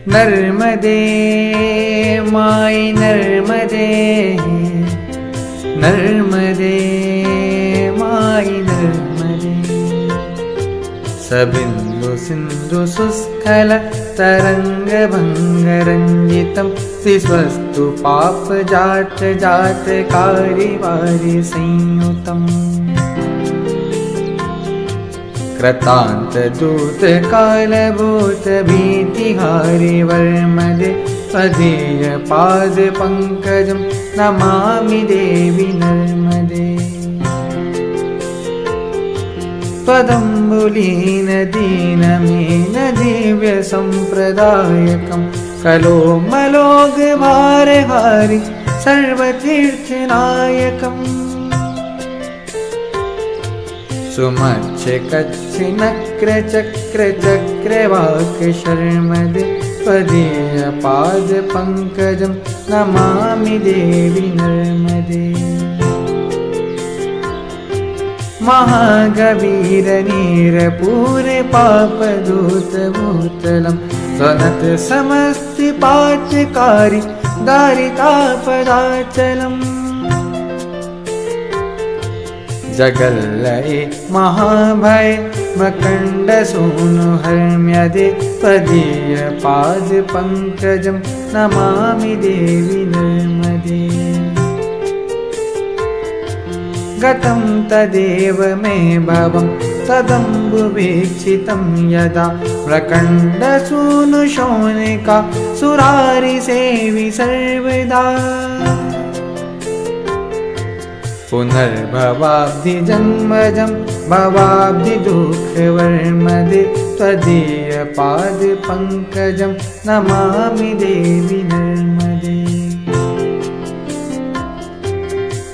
नर्मदे माई नर्मदे, नर्मदे माई नर्मदे। सबिन्दु सिन्धु सुस्खल तरंग भंग रंजितम, श्रीस्वस्तु पाप जात जात कारी वारि संयुतम। कृतांत दूत काल भूत भीतिहारि वर्मदे, त्वदीय पाद पंकजं नमामि देवी नर्मदे। त्वदम्बुलीन दीनमीन दिव्य संप्रदायकं, कलोमलोग भारहारि सर्वतीर्थनायकम्। सुमच्छ कच्छ नक्र चक्र चक्रवाक शर्मदे, त्वदीय पाद पंकजं नमामि देवी नर्मदे। महागभीर नीरपूर पाप दूत भूतलं, स्वनत समस्त पाचकारी दारितापदाचलम्। जगल्लये महाभय मकंड सूनु हर्म्यदे, त्वदीय पाद पंकजं नमामि देवी नर्मदे। गतं तदेव मे भवं तदम्बुवीक्षितं यदा, प्रकण्डसूनु शौनिका सुरारिसेवि सर्वदा। पुनर्भवाब्धि जन्मजं भवाब्धि दुःखवर्मदे, त्वदीय पाद पंकजं नमामि देवी नर्मदे।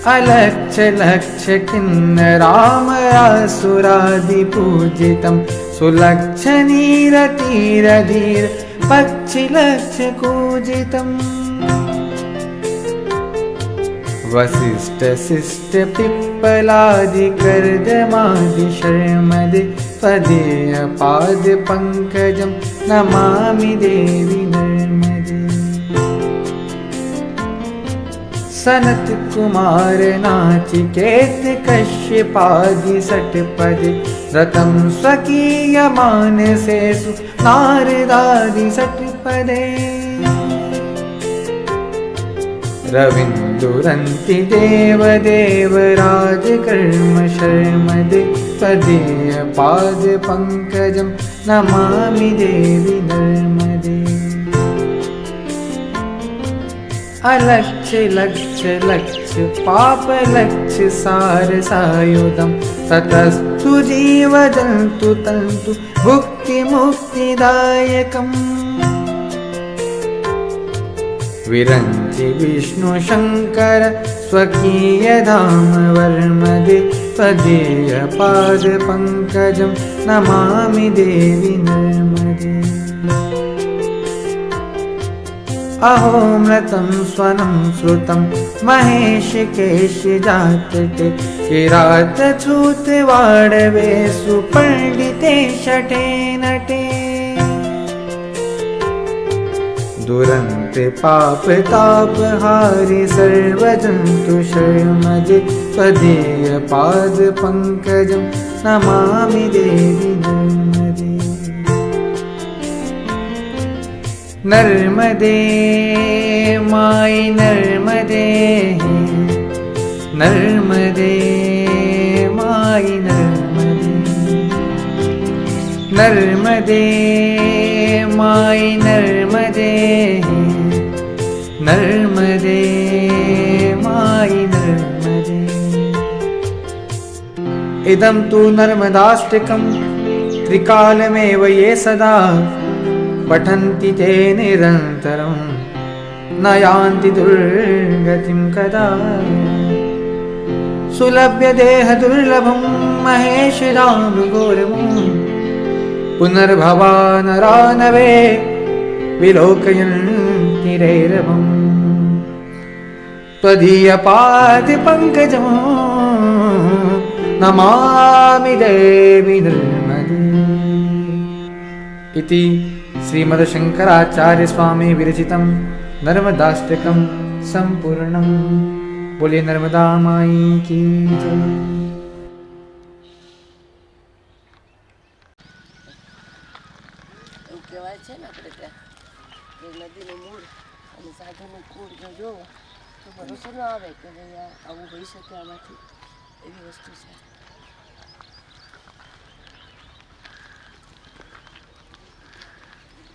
अलक्ष लक्ष किन्नरामरासुरादि पूजितं, सुलक्ष नीरतीर धीर पक्षि लक्ष कूजितम्। वसिष्ठ शिष्ट पिप्पलादि कर्दमादि शर्मदे, त्वदीय पाद पंकजं नमामि देवी नर्मदे। सनत कुमार नाचिकेत कश्यपादि षट्पदे, रतं स्वकीय मानसेषु नारदादि षट्पदे। रविन्दुरन्ति देव देवराज कर्म शर्मदे, त्वदीय पाद पंकजं नमामि देवी नर्मदे। अलक्ष लक्ष लक्ष पाप लक्ष सार सायुधं, ततस्तु जीव जन्तु तन्तु भुक्ति मुक्तिदायकम्। विरंचि विष्णु शंकर स्वकीय धाम वर्मदे, त्वदीय पाद पंकजं नमामि देवी नर्मदे। अहो मृतं स्वनं श्रुतं महेश केश जातटे, किरात छूत वाडवे सुपंडिते शठे नटे। दुरन्ते पाप ताप हारि सर्वजन्तु शर्मदे, त्वदीय पाद पंकजं नमामि देवी नर्मदे। नर्मदे माई नर्मदे, नर्मदे माई नर्मदे। नर्मदे माई नर्मदे, नर्मदे माई नर्मदे। इदं तु नर्मदाष्टकं त्रिकालमेव ये सदा, पठन्ति ते निरन्तरं न यान्ति दुर्गतिं कदा। सुलभ्य देह दुर्लभं महेश राम घोरमुं, पुनर्भवा नरा नवे विलोकयन्ति रैरवम्। त्वदीय पाद पंकजं नमामि देवी नर्मदे। इति श्रीमद्शंकराचार्य स्वामी विरचितं नर्मदाष्टकं संपूर्णं। बोले नर्मदा माई की जय। એવું કહેવાય છે ને આપણે ત્યાં કે નદીનું મૂળ અને સાધુનું કુળ જો જોવો તો ભરોસો ન આવે કે ભાઈ આ આવું હોઈ શકે આમાંથી, એવી વસ્તુ છે.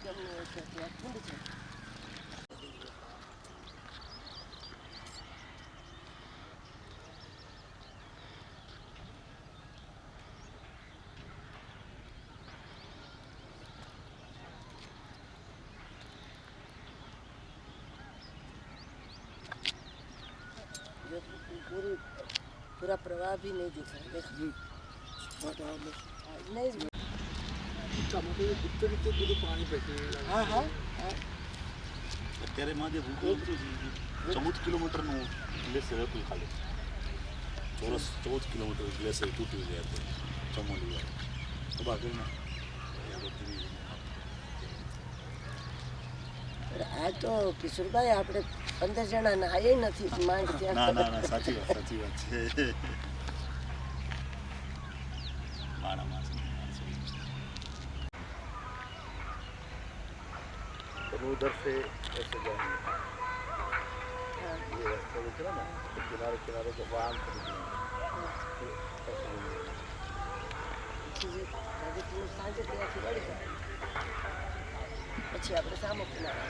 ગમે એટલે ત્યાં કુંડ છે. पूरा प्रवाह भी नहीं दिख रहा नहीं. हाँ हाँ અત્યારે માં જે ભૂગોળ 14 કિલોમીટરનું ગ્લેશિયર હતું ખાલી, ચોરસ 14 કિલોમીટર ગ્લેશિયર તૂટી ગયા હતું ચમોલી વાળું ખબર કરી ના. આ તો કિશોરભાઈ આપણે 15 જણા નાયે નથી માંડ ત્યાં. ના ના ના, સાચી વાત છે. માણા માસ उधर से ऐसे जाएंगे, ये रास्ता दिख रहा ना, किनारे किनारे को वाहन સાંજે ત્યાંથી વળી જાય પછી આપણે સામો કિનારા.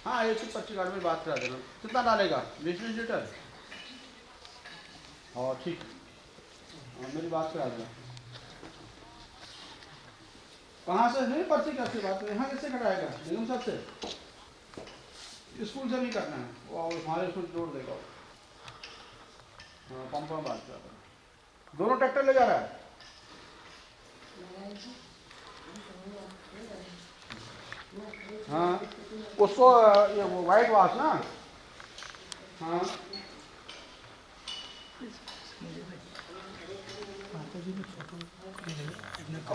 हाँ 125 गार्ड में बात करा देना. कितना डालेगा? 20 लीटर. हाँ ठीक, हाँ मेरी बात करा देना. कहाँ से नहीं, पर्ची कैसे बात करें, यहाँ कैसे कटाएगा? निगम साहब से, स्कूल से नहीं करना है, वो हमारे स्कूल जोड़ देगा. हाँ पंप में बात करा देना. दोनों ट्रैक्टर ले जा रहा है. हाँ उसको ये वो वाइट वाश ना. हाँ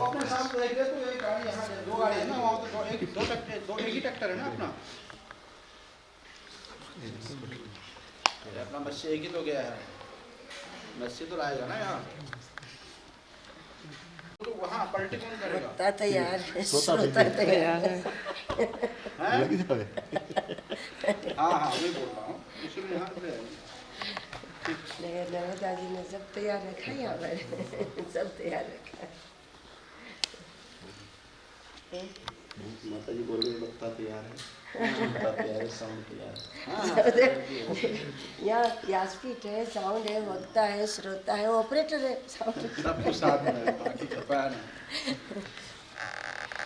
अपने साथ देख ले तो एक गाड़ी यहाँ है, 2 गाड़ी है ना वहाँ तो एक ही ट्रैक्टर है ना अपना. अपना बच्चे एक ही तो गया है, बच्चे तो लाएगा ना यहाँ तो वहाँ पलटी कौन करेगा? श्रोता तैयार है, श्रोता तैयार है. हाँ हाँ वही बोल रहा हूँ, इसलिए यहाँ पे नर्मदा जी ने सब तैयार रखा है यहाँ पर. सब तैयार रखा है. माता जी बोल रहे वक्ता तैयार है, तैयार है, साउंड तैयार है. यहाँ व्यासपीठ है, साउंड है, वक्ता है, श्रोता है, ऑपरेटर है, साउंड. सब कुछ साथ में है, बाकी छुपाया नहीं.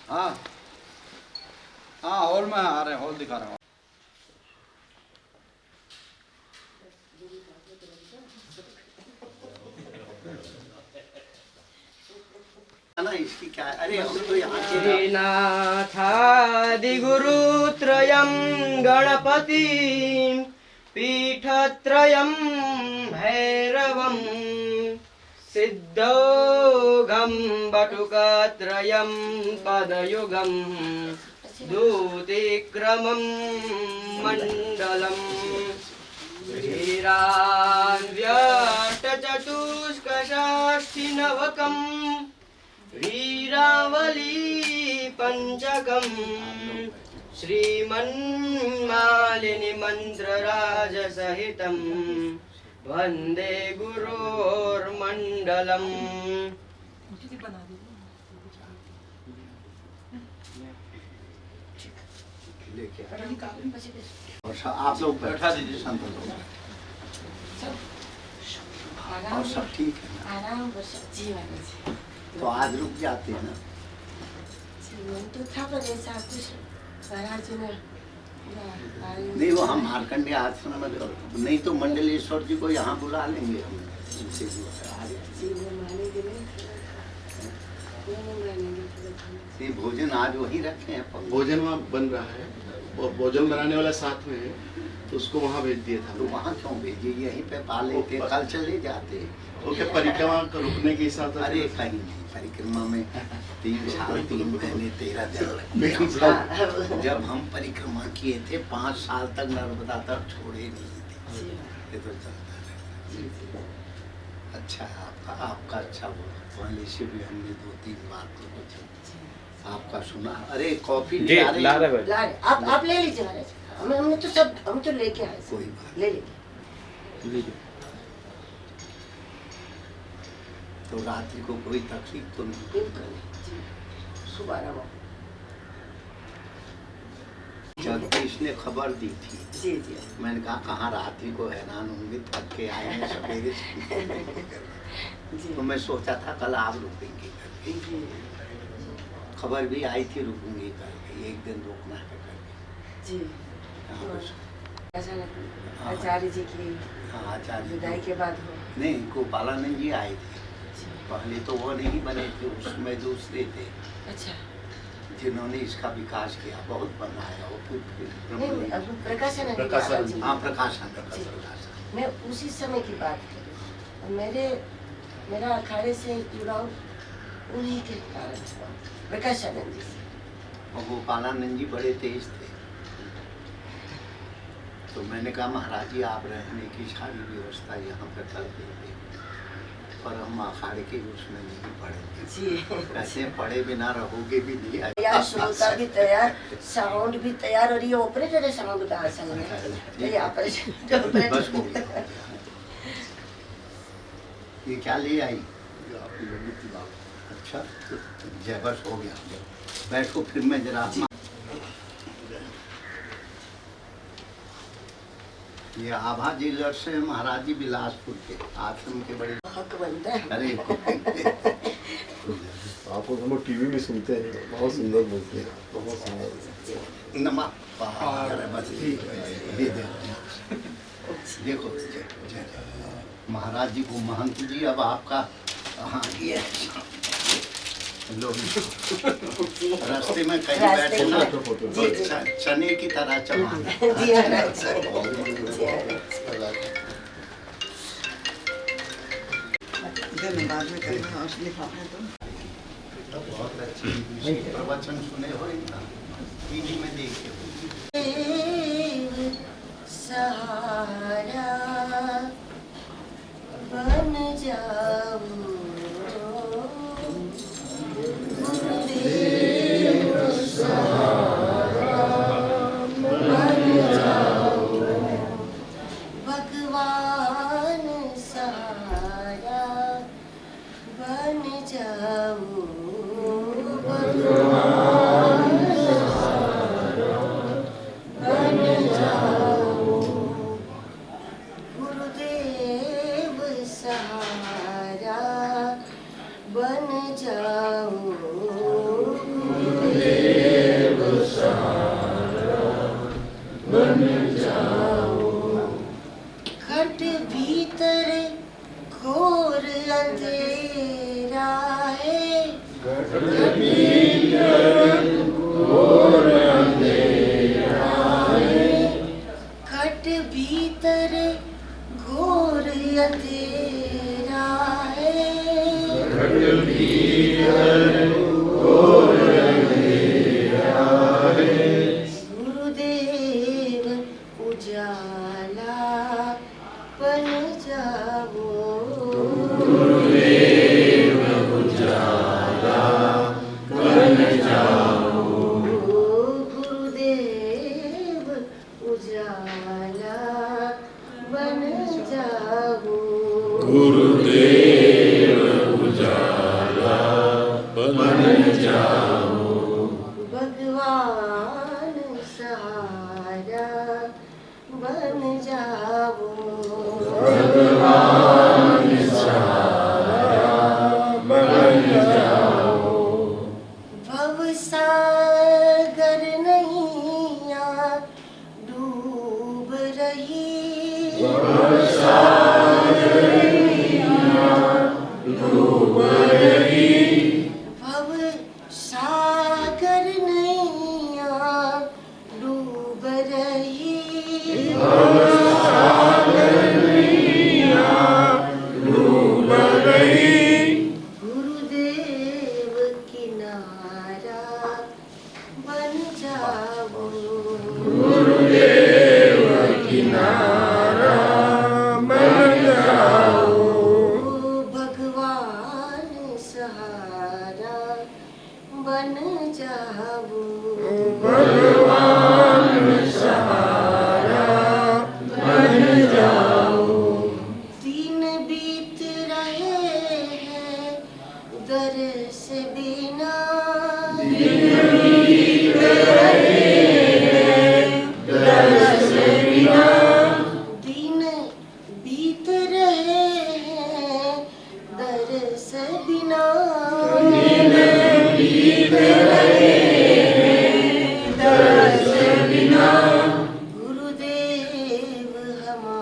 हाँ हाँ हॉल में आ रहे हैं, हॉल दिखा रहा हूँ. इसकी क्या, अरे हम तो यहाँ के श्रीनाथादिगुरुत्रयं गणपतिं पीठत्रयं भैरवं सिद्धौघं बटुकत्रयं पदयुगं दूतिक्रमं मण्डलं वीरान्व्यष्टचतुष्कषष्टिनवकम् वीरावली पंचकं श्रीमन्मालिनी मंत्रराजसहितं वन्दे गुरोर्मण्डलम्. आप लोग बैठा दीजिए शांत हो. और सब ठीक है ना? आराम बस जीवन है. तो आज रुक जाते हैं ना. जीवन तो था पर ऐसा कुछ महाराज ने नहीं वो हम मार्कंडे आश्रम में, नहीं तो मंडलेश्वर जी को यहाँ बुला लेंगे हम. उनसे जो है जीवन मानेंगे नहीं, ये भोजन आज वही रखे हैं. भोजन वहाँ बन रहा है, भोजन बनाने वाला साथ में है, तो उसको वहाँ भेज दिया था। तो वहाँ क्यों भेजिए, यहीं पे पाले थे, कल चले जाते। ओके, परिक्रमा का रुकने के हिसाब से। अरे कहीं नहीं, परिक्रमा में 3 साल 3 महीने 13 दिन लगे। जब हम परिक्रमा किए थे 5 साल तक नर्मदा तक छोड़े नहीं थे। ये तो चलता रहता। अच्छा है आपका अच्छा हुआ। पहले से भी हमने 2-3 बार तो कुछ आपका सुना। अरे कॉफी जी ला रहे भाई। ला रहे। आप ले लीजिए महाराज, हमने तो सब हम तो लेके आए। कोई बात ले लीजिए। तो रात्रि को कोई तकलीफ तो नहीं। बिल्कुल नहीं जी, सुबह रहो। जगदीश ने खबर दी थी, जी जी मैंने कहा कहाँ रात्रि को हैरान होंगे, थक के आए हैं सवेरे से। जी तो मैं सोचा था कल आप रुकेंगे करके, जी खबर भी आई थी रुकूंगी करके, एक दिन रुकना है करके। जी। यहाँ पे ऐसा लगा आचार्य जी की हाँ आचार्य विदाई के बाद हो। नहीं, गोपालानंद जी आए थे। पहले तो वो नहीं बने थे, उसमें दूसरे थे अच्छा जिन्होंने इसका विकास किया, बहुत बनाया। वो नहीं, अब प्रकाशानंद प्रकाशानंद जी। हाँ प्रकाशन। मैं उसी समय की बात कर रही हूँ। मेरा अखाड़े से जुड़ाव उन्हीं के कारण हुआ, प्रकाशानंद जी से। और गोपालानंद जी बड़े तेज थे। तो मैंने कहा महाराज जी आप रहने की सारी व्यवस्था यहाँ पर कर देते, पर हम अखाड़े के उसमें नहीं पढ़े। जी कैसे पढ़े बिना रहोगे भी नहीं। यार श्रोता भी तैयार, साउंड भी तैयार, और ये ऑपरेटर है साउंड का असल में। ये ऑपरेशन बस हो गया। ये क्या ले आई? अच्छा जय, बस हो गया। बैठो फिर मैं जरा। ये आभा ज्वेलर्स से महाराज जी बिलासपुर के आश्रम के बड़े हक बनता है। अरे आपको हम लोग टीवी में सुनते हैं, बहुत सुंदर बोलते हैं, बहुत सुंदर। नमः पार्वती। ये देखो महाराज जी को महंत जी, अब आपका हाँ ये लो रास्ते में कहीं बैठे ना तो चने की तरह चमाना। जी महाराज जी। बाद में करना और लिफाफा तो बहुत अच्छी प्रवचन सुने हो इनका, टीवी में देखे। सहारा बन जाऊं, गुरुदेव सहारा बन जाऊं, भगवान सहारा बन जाऊं, भगवान सहारा बन जाऊं, गुरुदेव सहारा बन जाऊं, गुरुदेव सहारा बन जाऊं, खट भीतर घोर अंधेरा है, खट भीतर घोर अंधेरा है, खट भीतर घोर अंधेरा है, खट भीतर घोर अंधेरा है, गुरुदेव उजाला बन जाओ, गुरुदेव उजाला बन जाओ, गुरुदेव उजाला बन जाओ, गुरुदेव उजाला बन जाओ, भगवान सहारा बन जाओ, भगवान सहारा बन जाओ, भव सागर नैया डूब रही, भव सागर नैया डूब रही, भव सागर नैया डूब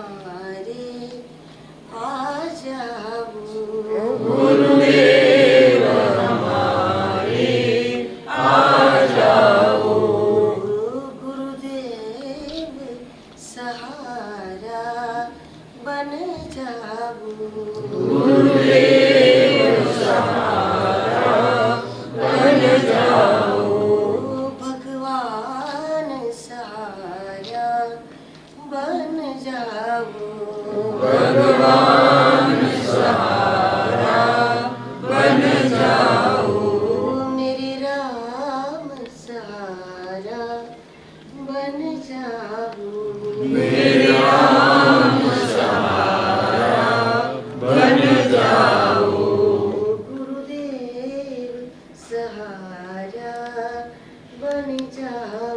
हमारे आ जाओ गुरुदेव हमारे आ जाओ, गुरुदेव सहारा बन जाओ गुरुदेव सहारा बन जाओ, भगवान सहारा बन जाओ भगवान सहारा बन जाओ, मेरे राम सहारा बन जाओ मेरे राम सहारा बन जाओ, गुरुदेव सहारा बन जाओ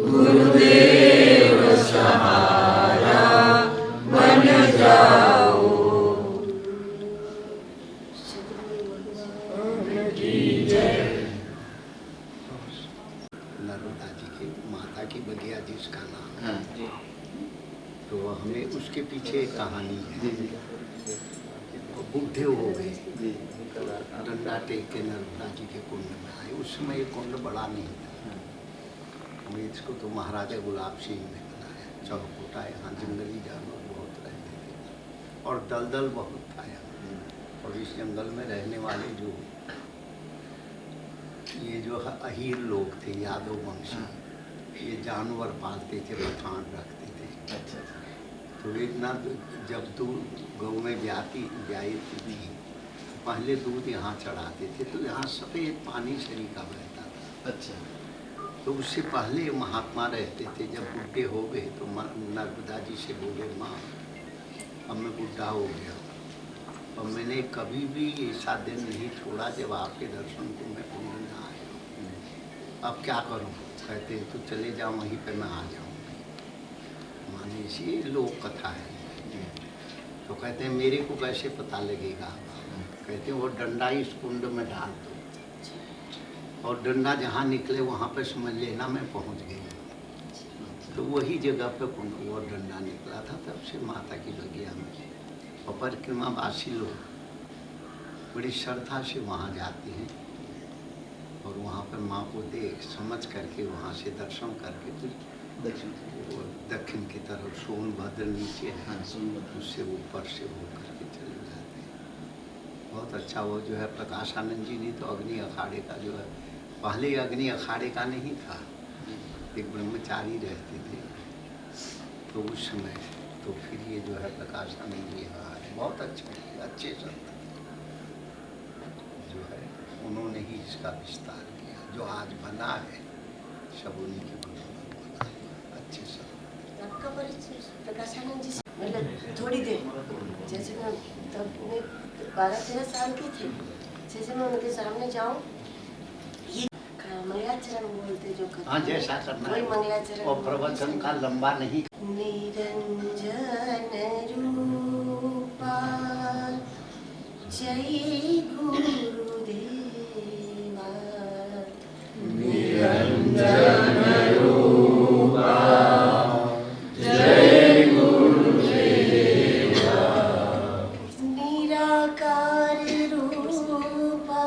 गुरुदेव सहारा बन जाओ। नर्मदा जी की माता की बगिया जिसका नाम है, तो हमें उसके पीछे एक कहानी है। वो बूढ़े हो गए, डंडा टेक के नर्मदा जी के कुंड में आए। उस समय ये कुंड बड़ा नहीं था, हमें इसको तो महाराजा गुलाब सिंह ने बनाया। चौकोटा, यहाँ जंगली जानवर बहुत रहते थे और दलदल बहुत था यहाँ। और इस जंगल में रहने वाले जो ये जो अहीर लोग थे, यादव वंशी, ये जानवर पालते थे, बथान रखते थे। तो एक ना जब दूध गौ में ब्याई थी, पहले दूध यहाँ चढ़ाते थे, तो यहाँ सफ़ेद पानी शरीर का बहता था। अच्छा। तो उससे पहले महात्मा रहते थे। जब बुढ़े हो गए तो नर्मदा जी से बोले, माँ अब मैं बुढ़ा हो गया और मैंने कभी भी ऐसा दिन नहीं छोड़ा जब आपके दर्शन को मैं कुंड में आया। अब क्या करूं? कहते तो चले जाओ, वहीं पे मैं आ जाऊंगी। माने इसी लोक कथा है। तो कहते हैं मेरे को कैसे पता लगेगा? कहते हैं वो डंडा इस कुंड में डाल दो और डंडा जहाँ निकले वहाँ पे समझ लेना मैं पहुँच गई। तो वही जगह पे कुंड वो डंडा निकला था। तब से माता की बगिया में और परिक्रमावासी लोग बड़ी श्रद्धा से वहाँ जाते हैं और वहाँ पर माँ को देख समझ करके वहाँ से दर्शन करके फिर दक्षिण की तरफ सोनभद्र नीचे है, उससे ऊपर से हो करके चले जाते हैं। बहुत अच्छा। वो जो है प्रकाशानंद जी ने तो अग्नि अखाड़े का जो है, पहले अग्नि अखाड़े का नहीं था, एक ब्रह्मचारी रहते थे। तो उस समय तो फिर ये जो है प्रकाशानंद जी है, बहुत अच्छे संत जो है उन्होंने ही इसका विस्तार किया। जो आज बना है सब उन्हीं के बदौलत बना है। अच्छे संत। आपका परिचय प्रकाशानंद जी से मतलब थोड़ी देर, जैसे मैं तब मैं 12-13 साल की थी, जैसे मैं उनके सामने जाऊँ, ये मंगलाचरण बोलते जो हाँ, जैसा करना वही है। मंगलाचरण और प्रवचन का लंबा नहीं। निरंजन रूपा जय गुरुदेवा, निरंजन रूपा जय गुरुदेवा, निराकार रूपा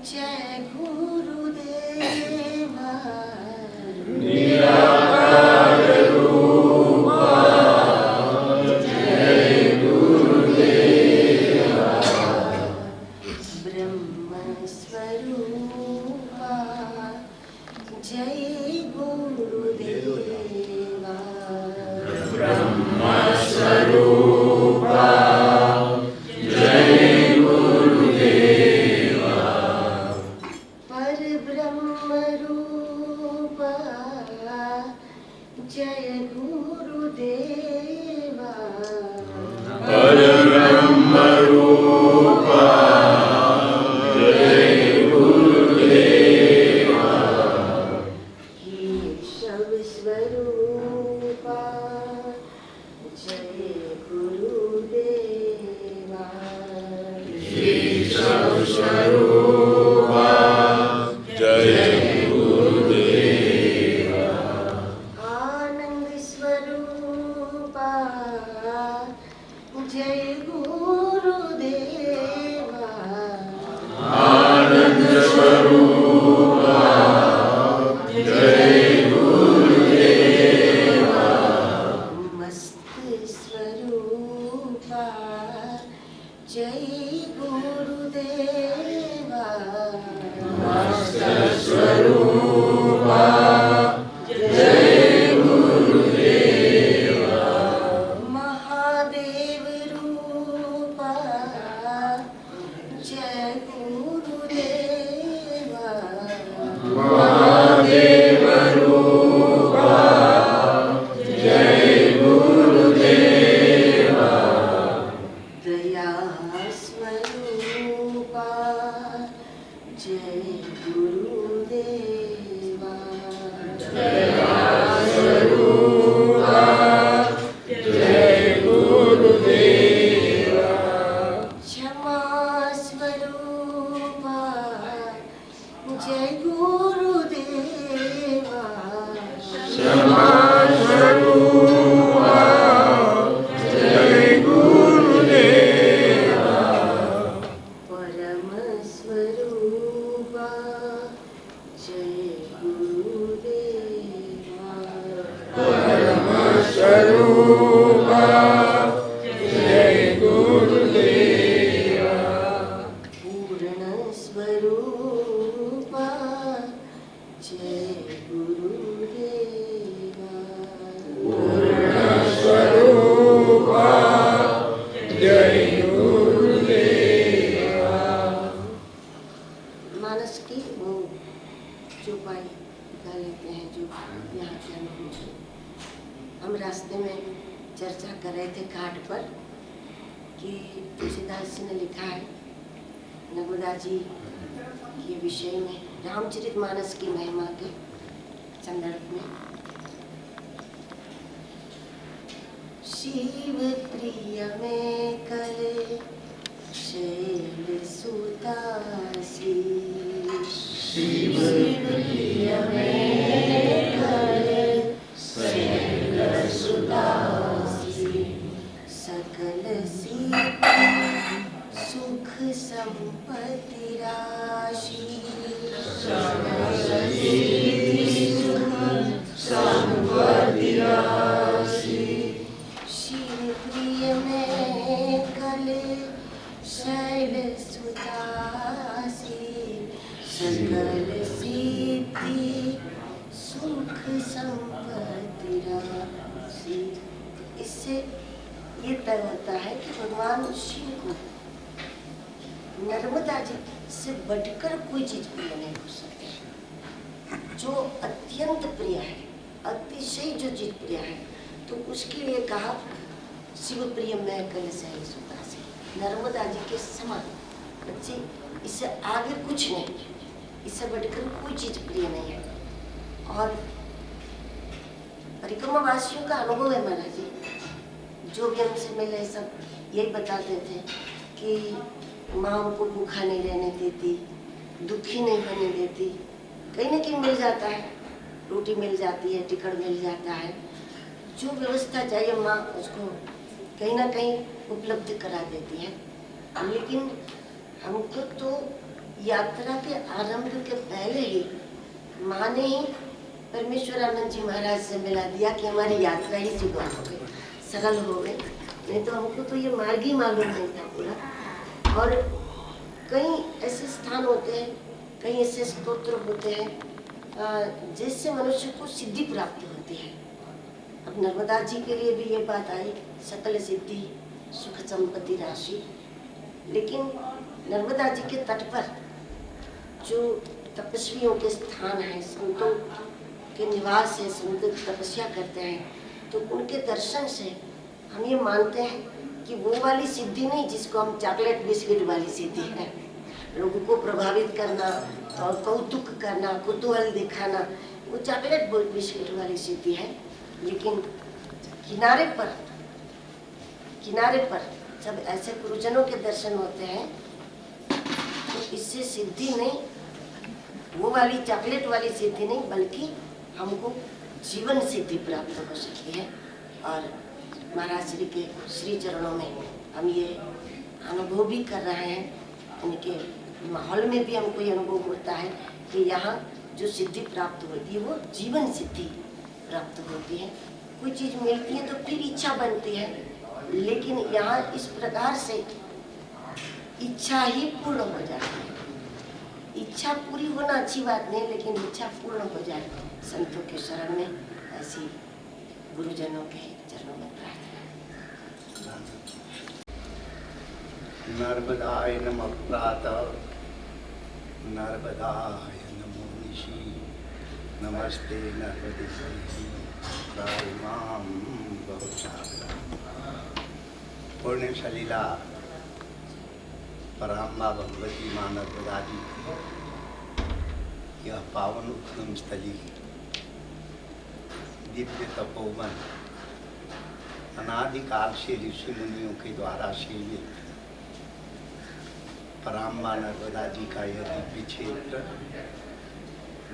जय गुरुदेवा, निराकार रूपा जय गुरुदेवा, ब्रह्म स्वरूपा जय गुरुदेवा, ब्रह्म स्वरूपा जय गुरुदेवा, पर ब्रह्म रूपा जय गुरुदेवा, परब्रह्म रूपा जय गुरुदेवा, केशव स्वरूपा जय गुरुदेवा, केशव स्वरूपा जय गुरुदेवा, आनंद स्वरूपा जय गुरुदेवा आनंद स्वरूपा जय गुरुदेवा मस्त स्वरूपा जय गुरुदेवा मस्त स्वरूपा जय गुरुदेवा महादेव रूपा जय गुरुदेवा महादेव रूपा जय गुरुदेवा दया स्वरूपा जय गुरुदेवा स्वरूपा जय गुरुदेवा क्षमा स्वरूपा जय गुरुदेवा क्षमा स्वरूपा जय गुरुदेवा परम स्वरूपा जय गुरुदेवा परम स्वरूपा जय गुरुदेवा पूर्ण स्वरूपा जय गुरुदेवा स्वरूपा जय गुरुदेवा मानस की वो चौपाई गा लेते हैं जो यहाँ के अनुभव है। हम रास्ते में चर्चा कर रहे थे घाट पर कि तुलसीदास जी ने लिखा है नर्मदा जी के विषय में रामचरितमानस की महिमा के संदर्भ में। शिव प्रिय में कले शैल सुदासी शिव प्रिय में कले शैल सुदासी सकल सीता सुख संपत्ति राशि संपत्ति राशि शिव प्रिय में कले शैल सुदासी सकल सिद्धि सुख संपत्ति राशि। इससे ये तय होता है कि भगवान शिव को नर्मदा जी से बढ़कर कोई चीज प्रिय नहीं हो सकती। जो अत्यंत प्रिय है, अतिशय जो चीज प्रिय है, तो उसके लिए कहा शिव प्रिय मैं कल शैल सुदासी, नर्मदा जी के समान बच्चे, इससे आगे कुछ नहीं, इससे बढ़कर कोई चीज प्रिय नहीं है। और परिक्रमा वासियों का अनुभव है महाराज जी, जो भी हमसे मिले सब यही बताते थे कि माँ हमको भूखा नहीं रहने देती, दुखी नहीं होने देती, कहीं ना कहीं मिल जाता है, रोटी मिल जाती है, टिकट मिल जाता है, जो व्यवस्था चाहिए माँ उसको कहीं ना कहीं उपलब्ध करा देती है। लेकिन हमको तो यात्रा के आरंभ के पहले ही माँ ने ही परमेश्वरानंद जी महाराज से मिला दिया कि हमारी यात्रा ही सुगम हो गई, सरल हो गई। नहीं तो हमको तो ये मार्ग ही मालूम नहीं था पूरा। और कई ऐसे स्थान होते हैं, कई ऐसे स्तोत्र होते हैं जिससे मनुष्य को सिद्धि प्राप्त होती है। अब नर्मदा जी के लिए भी ये बात आई, सकल सिद्धि सुख संपत्ति राशि। लेकिन नर्मदा जी के तट पर जो तपस्वियों के स्थान हैं, संतों के निवास है, संत तपस्या करते हैं, तो उनके दर्शन से हम ये मानते हैं कि वो वाली सिद्धि नहीं जिसको हम चॉकलेट बिस्किट वाली सिद्धि है, लोगों को प्रभावित करना और कौतुक करना, कुतूहल दिखाना, वो चॉकलेट बिस्किट वाली सिद्धि है। लेकिन किनारे पर जब ऐसे गुरुजनों के दर्शन होते हैं तो इससे सिद्धि नहीं, वो वाली चॉकलेट वाली सिद्धि नहीं, बल्कि हमको जीवन सिद्धि प्राप्त हो सकती है। और महाराज श्री के श्री चरणों में हम ये अनुभव भी कर रहे हैं। उनके माहौल में भी हमको ये अनुभव होता है कि यहाँ जो सिद्धि प्राप्त होती है वो जीवन सिद्धि प्राप्त होती है। कोई चीज़ मिलती है तो फिर इच्छा बनती है, लेकिन यहाँ इस प्रकार से इच्छा ही पूर्ण हो जाती है। इच्छा पूरी होना अच्छी बात नहीं, लेकिन इच्छा पूर्ण हो जाए संतों के शरण में, ऐसी गुरुजनों के चरणों में प्रार्थना। नर्मदाय नमः प्रातः, नर्मदाय नमो निशि, नमस्ते नर्मदे मां बहुशाखा। पुण्य सलीला पराम्बा भगवती मां नर्मदा जी यह पावन उद्गम स्थली दिव्य तपोवन अनादिकाल से ऋषि मुनियों के द्वारा सेवित पराम्बा नर्मदा जी का यह दिव्य क्षेत्र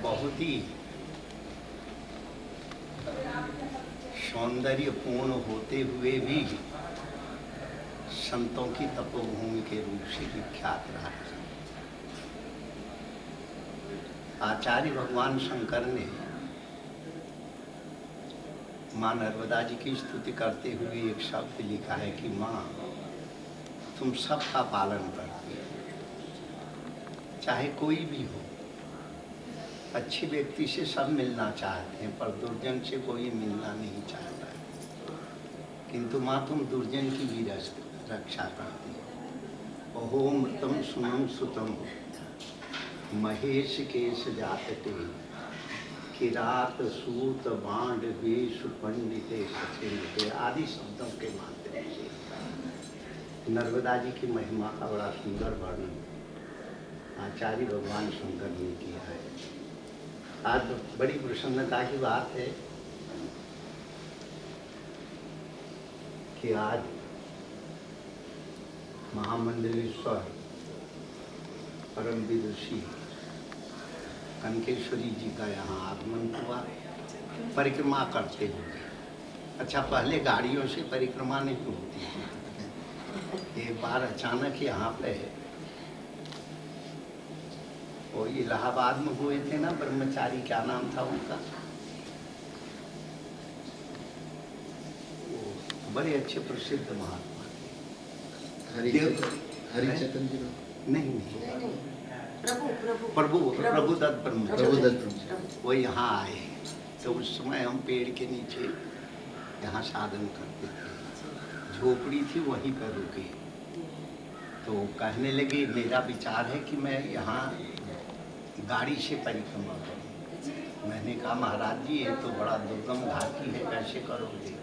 बहुत ही सौंदर्यपूर्ण होते हुए भी संतों की तपोभूमि के रूप से विख्यात रहा है। आचार्य भगवान शंकर ने माँ नर्मदा जी की स्तुति करते हुए एक शब्द लिखा है कि माँ तुम सबका पालन करती हो, चाहे कोई भी हो। अच्छे व्यक्ति से सब मिलना चाहते हैं, पर दुर्जन से कोई मिलना नहीं चाहता है। किंतु माँ तुम दुर्जन की भी रक्षा करती हो। अहो मृतम सुनम सुतम महेश केश जातते किरात सूत बांड वेश पंडिते सचिंते आदि शब्दों के माध्यम से नर्मदा जी की महिमा का बड़ा सुंदर वर्णन आचार्य भगवान शंकर ने किया है। आज बड़ी प्रसन्नता की बात है कि आज महामंडलेश्वर परम विदुषी कनकेश्वरी जी का यहाँ आगमन हुआ परिक्रमा करते हुए। अच्छा, पहले गाड़ियों से परिक्रमा नहीं होती थी। एक बार अचानक यहाँ पे वो इलाहाबाद में हुए थे ना ब्रह्मचारी, क्या नाम था उनका, वो बड़े अच्छे प्रसिद्ध महात्मा हरिचंदन जी नहीं प्रभुदत्त ब्रह्मचारी वो यहाँ आए। तो उस समय हम पेड़ के नीचे यहाँ साधन करते थे, झोपड़ी थी वहीं पर रुके। तो कहने लगे मेरा विचार है कि मैं यहाँ गाड़ी से परिक्रमा करूँ। मैंने कहा महाराज जी ये तो बड़ा दुर्गम घाटी है, कैसे करोगे?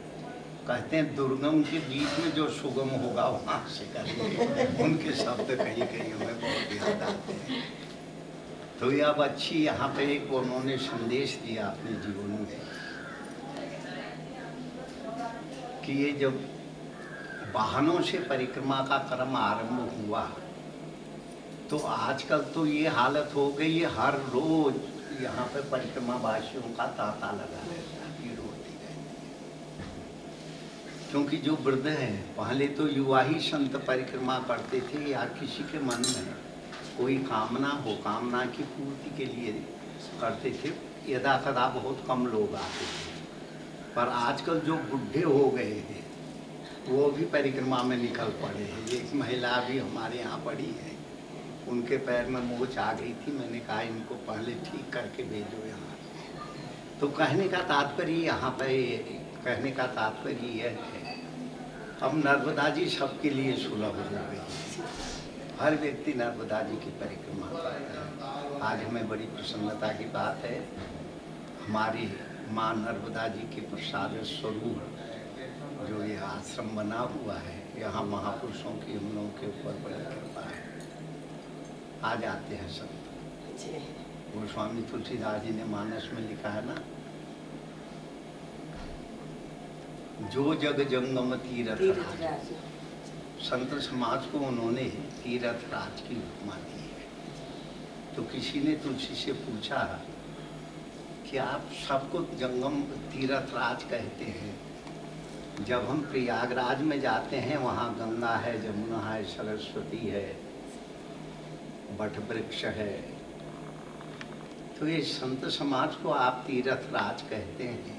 कहते हैं दुर्गम के बीच में जो सुगम होगा वहाँ से करेंगे। उनके शब्द कहीं कहीं हमें बहुत याद आते हैं। तो ये अब अच्छी यहाँ पे एक उन्होंने संदेश दिया अपने जीवन में कि ये जब वाहनों से परिक्रमा का क्रम आरंभ हुआ तो आजकल तो ये हालत हो गई है, हर रोज यहाँ पे परिक्रमा वासियों का तांता लगा रहता है, भीड़ होती रहती है। क्योंकि जो वृद्ध हैं, पहले तो युवा ही संत परिक्रमा करते थे या किसी के मन में कोई कामना हो, कामना की पूर्ति के लिए करते थे। यदा कदा बहुत कम लोग आते थे, पर आजकल जो बुढ़े हो गए हैं वो भी परिक्रमा में निकल पड़े हैं। एक महिला भी हमारे यहाँ पड़ी है, उनके पैर में मोच आ गई थी। मैंने कहा इनको पहले ठीक करके भेजो यहाँ। तो कहने का तात्पर्य यहाँ पे, कहने का तात्पर्य यह है अब नर्मदा जी सबके लिए सुलभ हो गई। हर व्यक्ति नर्मदा जी की परिक्रमा करता है। आज हमें बड़ी प्रसन्नता की बात है, हमारी माँ नर्मदा जी के प्रसाद स्वरूप जो ये आश्रम बना हुआ है, यहाँ महापुरुषों की हम लोगों के ऊपर बड़ी कृपा है। आ जाते हैं सब। गोस्वामी तुलसीदास जी ने मानस में लिखा है ना, जो जग जंगम तीरथ राज। संत समाज को उन्होंने तीरथ राज की उपमा दी है। तो किसी ने तुलसी से पूछा कि आप सबको जंगम तीरथ राज कहते हैं, जब हम प्रयागराज में जाते हैं वहाँ गंगा है, जमुना है, सरस्वती है, वट वृक्ष है, तो ये संत समाज को आप तीर्थ राज कहते हैं।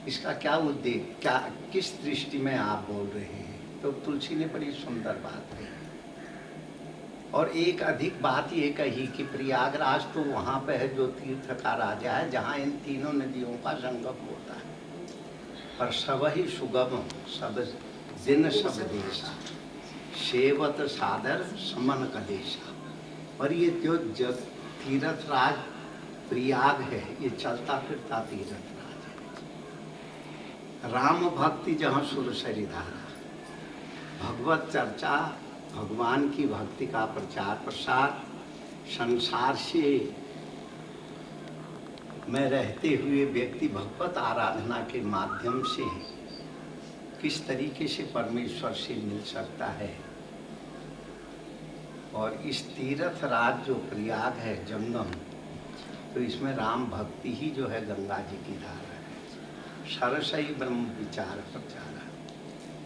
इसका क्या उद्देश्य, क्या किस दृष्टि में आप बोल रहे हैं? तो तुलसी ने बड़ी सुंदर बात कही। और एक अधिक बात ये कही कि प्रयागराज तो वहाँ पे है जो तीर्थ का राजा है, जहाँ इन तीनों नदियों का संगम होता है। पर सब ही सुगम सब दिन सब देश, सेवत सादर समन कदेशा। और ये जो जग तीर्थ राज प्रयाग है, ये चलता फिरता तीर्थ राज है। राम भक्ति जहाँ सुरसरी धारा, भगवत चर्चा, भगवान की भक्ति का प्रचार प्रसार, संसार से में रहते हुए व्यक्ति भगवत आराधना के माध्यम से किस तरीके से परमेश्वर से मिल सकता है। और इस तीर्थ राज जो प्रयाग है जंगम, तो इसमें राम भक्ति ही जो है गंगा जी की धारा है। सरसई ब्रह्म विचार प्रचार।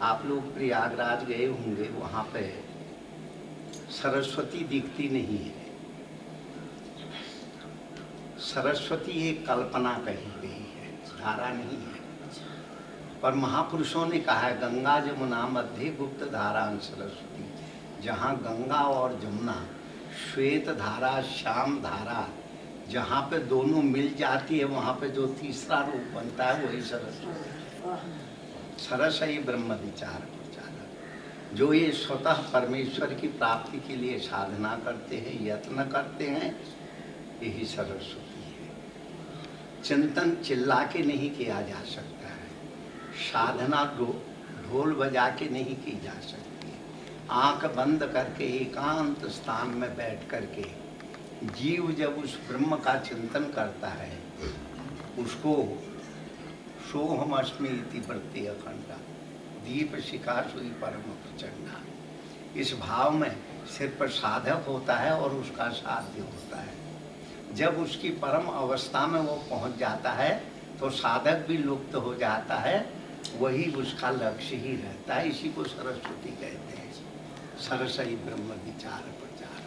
आप लोग प्रयागराज गए होंगे, वहाँ पे सरस्वती दिखती नहीं है। सरस्वती एक कल्पना कही गई है, धारा नहीं है। पर महापुरुषों ने कहा है गंगा जमुना मध्य गुप्त धारा सरस्वती। जहाँ गंगा और जमुना श्वेत धारा श्याम धारा, जहाँ पे दोनों मिल जाती है, वहाँ पे जो तीसरा रूप बनता है वही सरस्वती। सरसई ब्रह्म विचार प्रचारक, जो ये स्वतः परमेश्वर की प्राप्ति के लिए साधना करते हैं, यत्न करते हैं, यही सरस्वती है। चिंतन चिल्ला के नहीं किया जा सकता है, साधना ढोल बजा के नहीं की जा सकती है। आंख बंद करके एकांत स्थान में बैठ करके जीव जब उस ब्रह्म का चिंतन करता है, उसको सोहम अस्मि इति प्रत्यय खंडा दीप शिखा सुई परम प्रचंडा, इस भाव में सिर्फ साधक होता है और उसका साध्य होता है। जब उसकी परम अवस्था में वो पहुंच जाता है तो साधक भी लुप्त हो जाता है, वही उसका लक्ष्य ही रहता है। इसी को सरस्वती कहते हैं, सरसई ब्रह्म विचार प्रचार।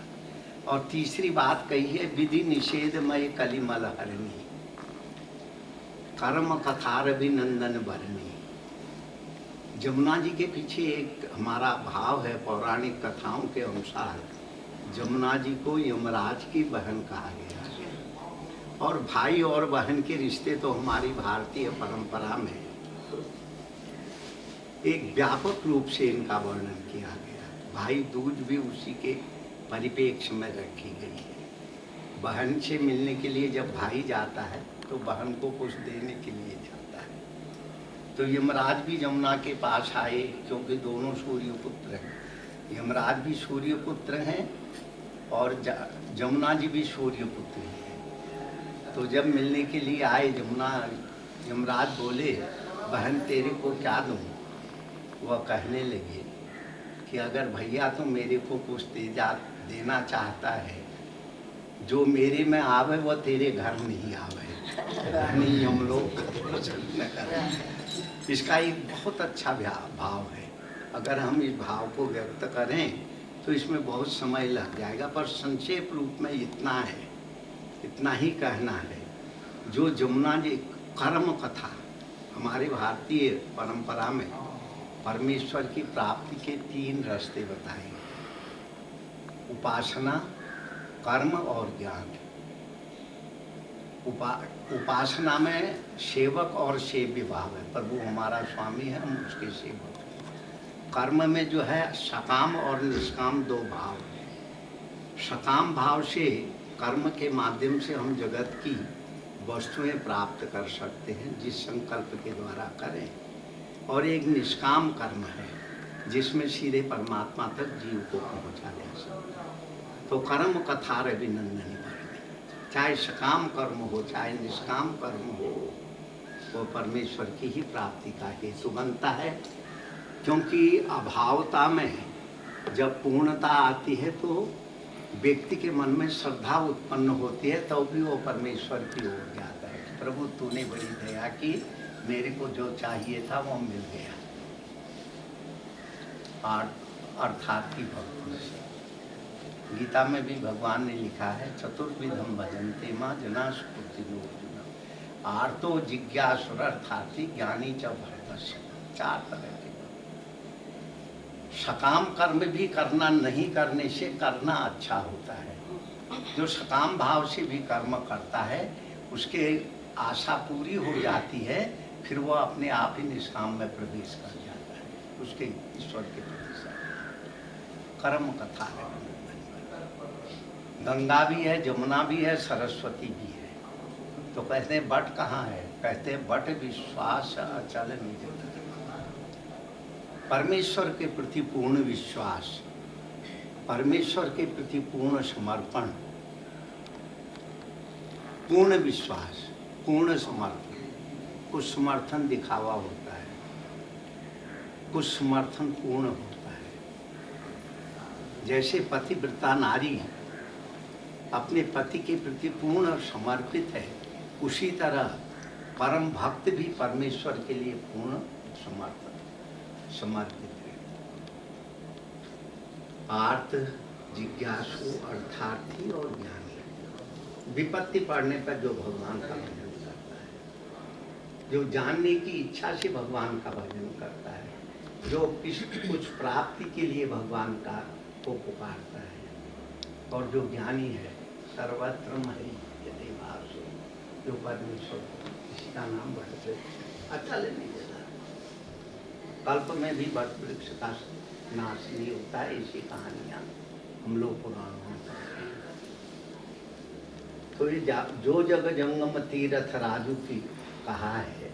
और तीसरी बात कही है विधि निषेधमय कलिमल हरणी, कर्म कथार अभिनंदन भरणी। जमुना जी के पीछे एक हमारा भाव है, पौराणिक कथाओं के अनुसार जमुना जी को यमराज की बहन कहा गया है। और भाई और बहन के रिश्ते तो हमारी भारतीय परंपरा में एक व्यापक रूप से इनका वर्णन किया गया। भाई दूज भी उसी के परिप्रेक्ष्य में रखी गई है। बहन से मिलने के लिए जब भाई जाता है तो बहन को कुछ देने के लिए जाता है। तो यमराज भी जमुना के पास आए, क्योंकि दोनों सूर्यपुत्र हैं। यमराज भी सूर्यपुत्र हैं और जमुना जी भी सूर्यपुत्र हैं। तो जब मिलने के लिए आए यमराज बोले बहन तेरे को क्या दूँ? वह कहने लगे कि अगर भैया तो मेरे को कुछ देना चाहता है, जो मेरे में आवे वो तेरे घर नहीं आवे, नहीं हम लोग। इसका एक बहुत अच्छा भाव है। अगर हम इस भाव को व्यक्त करें तो इसमें बहुत समय लग जाएगा, पर संक्षेप रूप में इतना है, इतना ही कहना है। जो जमुना जी कर्म कथा, हमारे भारतीय परंपरा में परमेश्वर की प्राप्ति के 3 रास्ते बताए, उपासना, कर्म और ज्ञान। उपासना में सेवक और सेव्य भाव है, प्रभु हमारा स्वामी है, हम उसके सेवक हैं। कर्म में जो है सकाम और निष्काम 2 भाव है। सकाम भाव से कर्म के माध्यम से हम जगत की वस्तुएं प्राप्त कर सकते हैं, जिस संकल्प के द्वारा करें। और एक निष्काम कर्म है जिसमें सीधे परमात्मा तक जीव को पहुंचा जा सकता है। तो कर्म कथा अभिनंदन भरणी, चाहे सकाम कर्म हो चाहे निष्काम कर्म हो, वो परमेश्वर की ही प्राप्ति का हेतु बनता है। क्योंकि अभावता में जब पूर्णता आती है तो व्यक्ति के मन में श्रद्धा उत्पन्न होती है, तो भी वो परमेश्वर की ओर जाता है। प्रभु तूने बड़ी दया की, मेरे को जो चाहिए था वो मिल गया। अर्थार्थी भक्तों से गीता में भी भगवान ने लिखा है, चतुर्विधम भजन्ते मां जना स्फूर्तिनो अर्जुन आर्तो जिज्ञासुर अर्थार्थी ज्ञानी च भरतस्य। 4 तरह के सकाम कर्म भी करना नहीं करने से करना अच्छा होता है। जो सकाम भाव से भी कर्म करता है उसके आशा पूरी हो जाती है, फिर वो अपने आप ही निष्काम में प्रवेश कर जाता है उसके ईश्वर के प्रति। कर्म कथा है, गंगा भी है, जमुना भी है, सरस्वती भी है। तो कहते हैं बट कहाँ है? कहते हैं बट विश्वास अचल निज धर्म। परमेश्वर के प्रति पूर्ण विश्वास, परमेश्वर के प्रति पूर्ण समर्पण, पूर्ण विश्वास, पूर्ण समर्पण। कुछ समर्थन दिखावा होता है, कुछ समर्थन पूर्ण होता है। जैसे पतिव्रता नारी अपने पति के प्रति पूर्ण समर्पित है, उसी तरह परम भक्त भी परमेश्वर के लिए पूर्ण समर्पित है। आर्त, जिज्ञासु, अर्थार्थी और ज्ञानी। विपत्ति पड़ने पर जो भगवान का भजन करता है, जो जानने की इच्छा से भगवान का भजन करता है, जो कुछ प्राप्ति के लिए भगवान का को पुकारता है, और जो ज्ञानी है, सर्वत्र महि यदि वासु, जो परमेश्वर किसी का नाम बढ़ते अच्छा नहीं देता। कल्प में भी वट वृक्ष का नाश नहीं होता है, ऐसी कहानियां हम लोग पुराणों में पढ़ते हैं। तो ये जो जग जंगम तीरथ राजू की कहा है,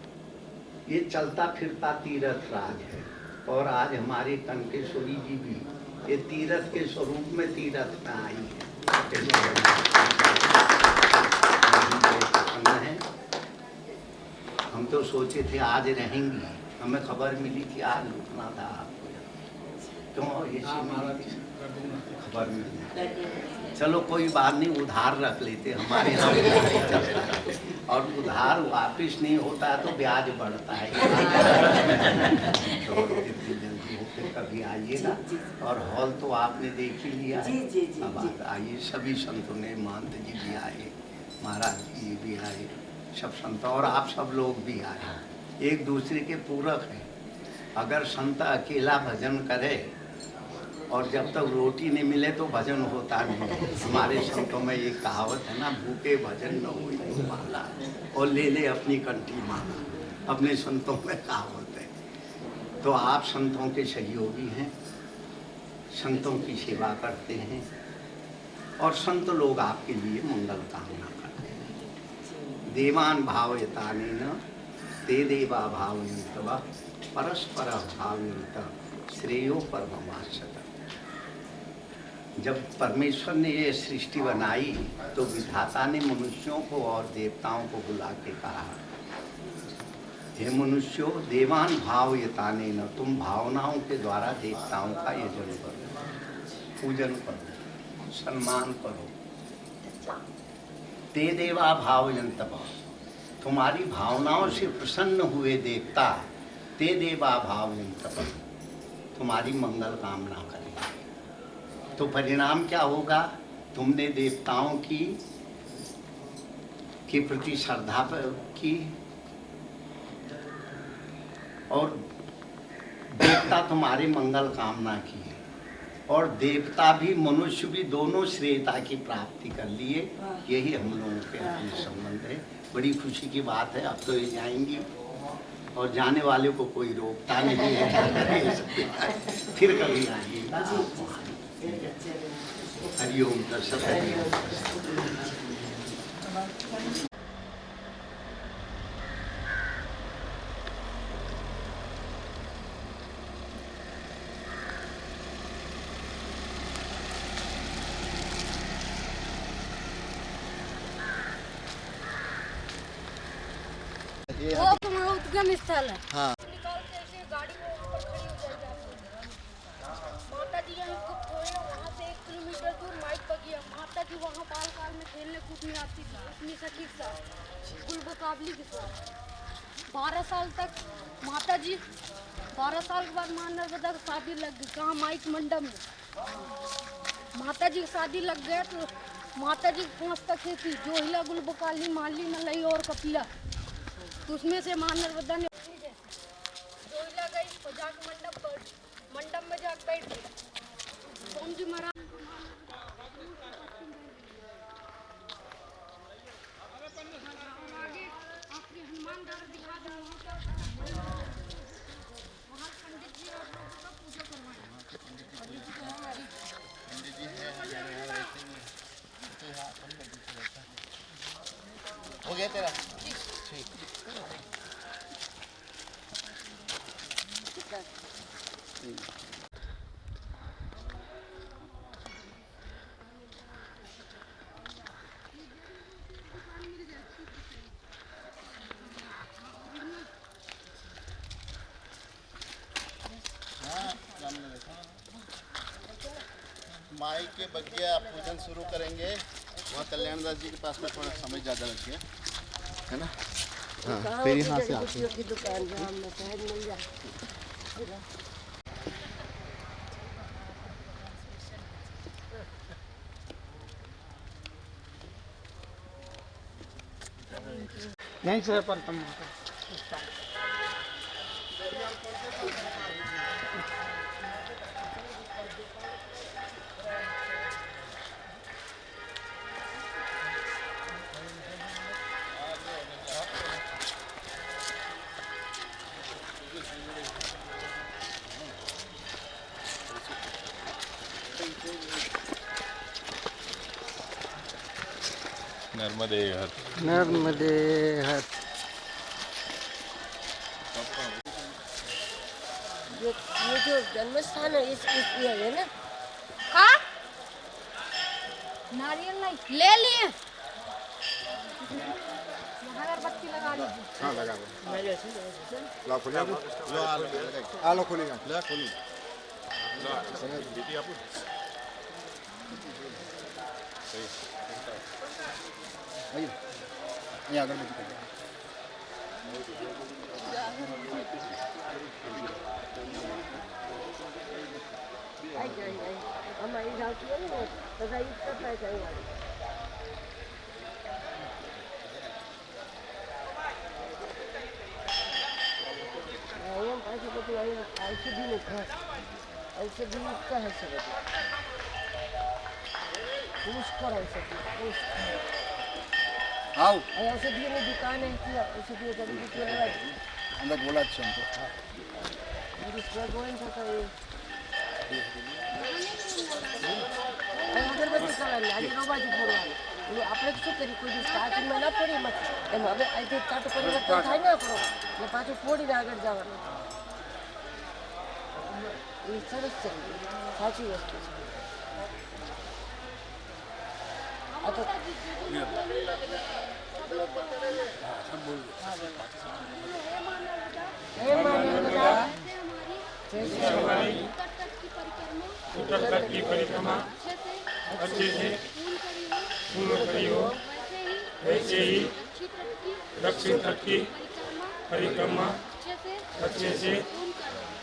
ये चलता फिरता तीरथ राज है। और आज हमारी कनकेश्वरी जी भी ये तीरथ के स्वरूप में तीरथ में आई है। हम तो सोचे थे आज रहेंगी, हमें खबर मिली थी आज रुकना था आपको। क्यों ये खबर मिली? चलो कोई बात नहीं, उधार रख लेते, हमारे यहाँ चलता है। और उधार वापिस नहीं होता है तो ब्याज बढ़ता है। तो इतनी जल्दी होकर कभी आइएगा। और हॉल तो आपने देख ही लिया है। अब आइए, सभी संतों ने, महंत जी भी आए, महाराज जी भी आए, सब संत और आप सब लोग भी आए, एक दूसरे के पूरक हैं। अगर संत अकेला भजन करे और जब तक रोटी नहीं मिले तो भजन होता नहीं। हमारे संतों में ये कहावत है ना, भूखे भजन न होई माला और ले ले अपनी कंठी माला, अपने संतों में कहावत है। तो आप संतों के सहयोगी हैं, संतों की सेवा करते हैं और संत लोग आपके लिए मंगल कामना करते हैं। देवान भावयतानेन ते देवा भावयन्तव परस्पर भावयन्त श्रेयो परममाश्रय। जब परमेश्वर ने ये सृष्टि बनाई तो विधाता ने मनुष्यों को और देवताओं को बुला के कहा, हे मनुष्यों, देवान भावयतानेन, तुम भावनाओं के द्वारा देवताओं का यजन करो, पूजन करो, सम्मान करो। ते देवा भावयन्तव, तुम्हारी भावनाओं से प्रसन्न हुए देवता ते देवा भावयन्तव तुम्हारी मंगल कामना करेंगे। तो परिणाम क्या होगा? तुमने देवताओं के प्रति श्रद्धा की और देवता तुम्हारे मंगल कामना की है, और देवता भी मनुष्य भी दोनों श्रेयता की प्राप्ति कर लिए। यही हम लोगों के अपने संबंध है। बड़ी खुशी की बात है। अब तो ये जाएंगी और जाने वाले को कोई रोकता नहीं है। फिर कभी आएंगे। हरिओम दर्शक। वो उद्गम स्थल है। हाँ। निकाल के ऐसे गाड़ी वो ऊपर खड़ी हो जाएगी आपको। माता जी हमको खोए वहाँ से 1 किलोमीटर दूर माइक बगिया। माता जी वहाँ बाल काल में खेलने कूदने आती थी अपनी सखी के साथ, गुल मुकाबली के साथ। 12 साल तक माता जी 12 साल के बाद माँ नर्मदा की शादी लग गई। कहाँ? माइक मंडप में माता जी की शादी लग गया। तो माता जी 5 तक थी, जो हिला गुलबकाली माली मलई और कपिला। तो उसमें से माँ नर्मदा ने जो हिला गई तो जाके मंडप में जाकर बैठ गई। सोम जी महाराज आगे आपके हनुमान दार दिखा दो। वहाँ पंडित जी और लोगों का पूजा करवाएं। हो गया तेरा? माई के बगिया पूजन शुरू करेंगे। वहाँ कल्याण दास जी के पास में थोड़ा समय ज़्यादा लग गया है ना। हाँ, फिर यहाँ से आते हैं। की दुकान जहाँ में शहद मिल जाए। यहीं से पर तुम नर्मदे हर। नर्मदे हर। ये जो जन्म स्थान है इस ये है ना। हाँ? नारियल नहीं ले लिए। अगरबत्ती लगा लीजिए। हाँ लगा दो। ला खोलिए। लो खोलिएगा। ला खोलिए। बेटी आपको आइए ये अगरबत्ती कर दो। हमारी जाती है ना तो इसका पैसा ही वाली औषधि में था। औषधि का है सब पुष्कर औषधि आओ औषधि में दुकान है कि औषधि जड़ी बूटी लगा अंदर बोला अच्छा हमको। इसका गोइन था ये अगरबत्ती कराने આજે રોબાજી ફોડવાની આપણે શું કરી કોઈ સ્ટાર્ટિંગમાં ના ફોડી એમ હવે અહીંથી કાંટો પરિવર્તન થાય ને આપણો એટલે પાછું ફોડીને આગળ જવાનું એ સરસ છે સાચી વસ્તુ છે આ તો હે માનવતા જય શ્રી હમારી उत्तर तक की परिक्रमा अच्छे से पूर्ण करी हो। वैसे ही दक्षिण तक की परिक्रमा अच्छे से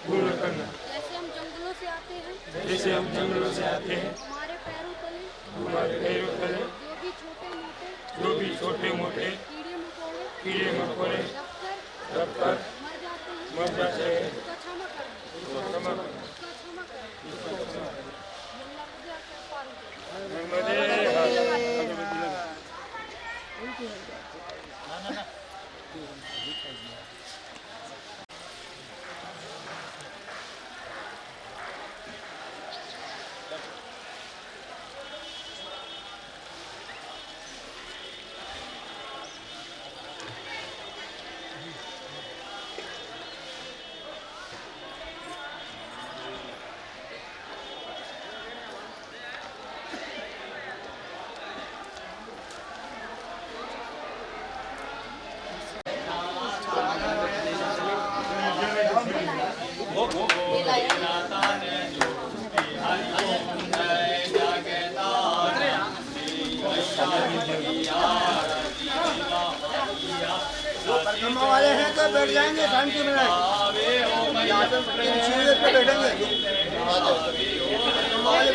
पूर्ण करना। जैसे हम जंगलों से आते हैं, जैसे हम जंगलों से आते हैं, हमारे पैरों तले जो भी छोटे मोटे कीड़े मकोड़े जब तक मर जाते हैं उसको क्षमा करें। नर्मदे वाले हैं तो बैठ जाएंगे शांति में सीढ़ी पे बैठेंगे वाले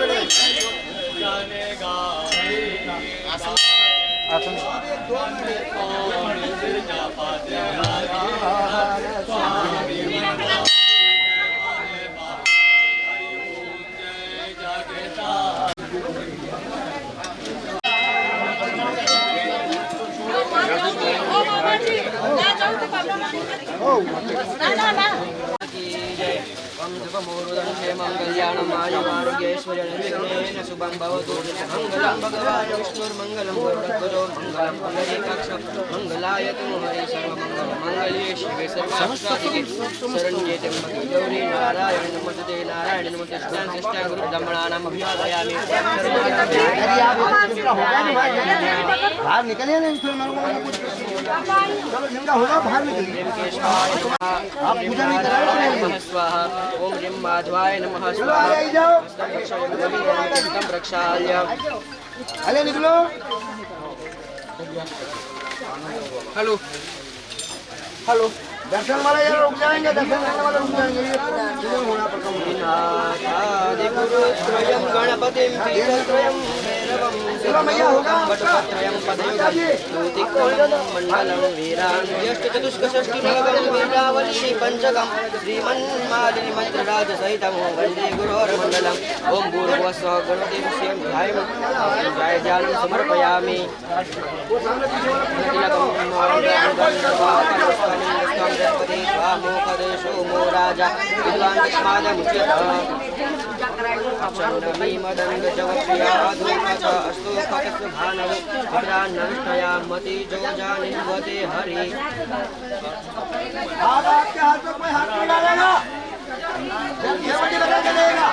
कल्याणम आयुर्गेश्वर्येन शुभं भवतु मंगलम भगवान विष्णुर्मंगलम गरुडध्वजो मंगलम पुंडरीकाक्ष मंगलाय तुमहरि सर्वमंगल मंगल्ये शिवे सर्वार्थसाधिके शरण्ये त्र्यंबके गौरी नारायण नमस्ते नारायण नमस्ते शिष्टां गुरु ब्रह्मणानां अभिवादयामि। बाहर निकलिए नहीं फिर मेरे को चलो जिनका होगा बाहर निकलिए आप पूजा नहीं करा नमः स्वाहा ओम ह्रीं माधवाय नमः स्वाहा हस्तं प्रक्षाल्य अरे निकलो हेलो हेलो दर्शन वाले यार रुक जाएंगे दर्शन करने वाले रुक जाएंगे ये होना पड़ता नाथादिगुरुत्रयं गणपतिं पीठत्रयं भैरवं होगा वटपत्रयं पदयुगं मण्डलं वीरान्यष्टचतुष्कषष्टिनवं वीरावली पञ्चकं श्रीमन्मालिनी मन्त्रराजसहितं वन्दे गुरोर्मण्डलम् ॐ भूर्भुवस्सुवः गणपतिं ध्यानं समर्पयामि। गणपति स्वामोखदेशो मो राजा विद्वान् तस्मादमुच्यतः चण्डमी मदङ्गजवप्रिया धूमच अस्तु खतस्य भानव भद्रान्नविष्टया मति जोजानिन्वते हरि। आप आपके हाथ में कोई हाथ नहीं डालेगा ये बड़ी बता के देगा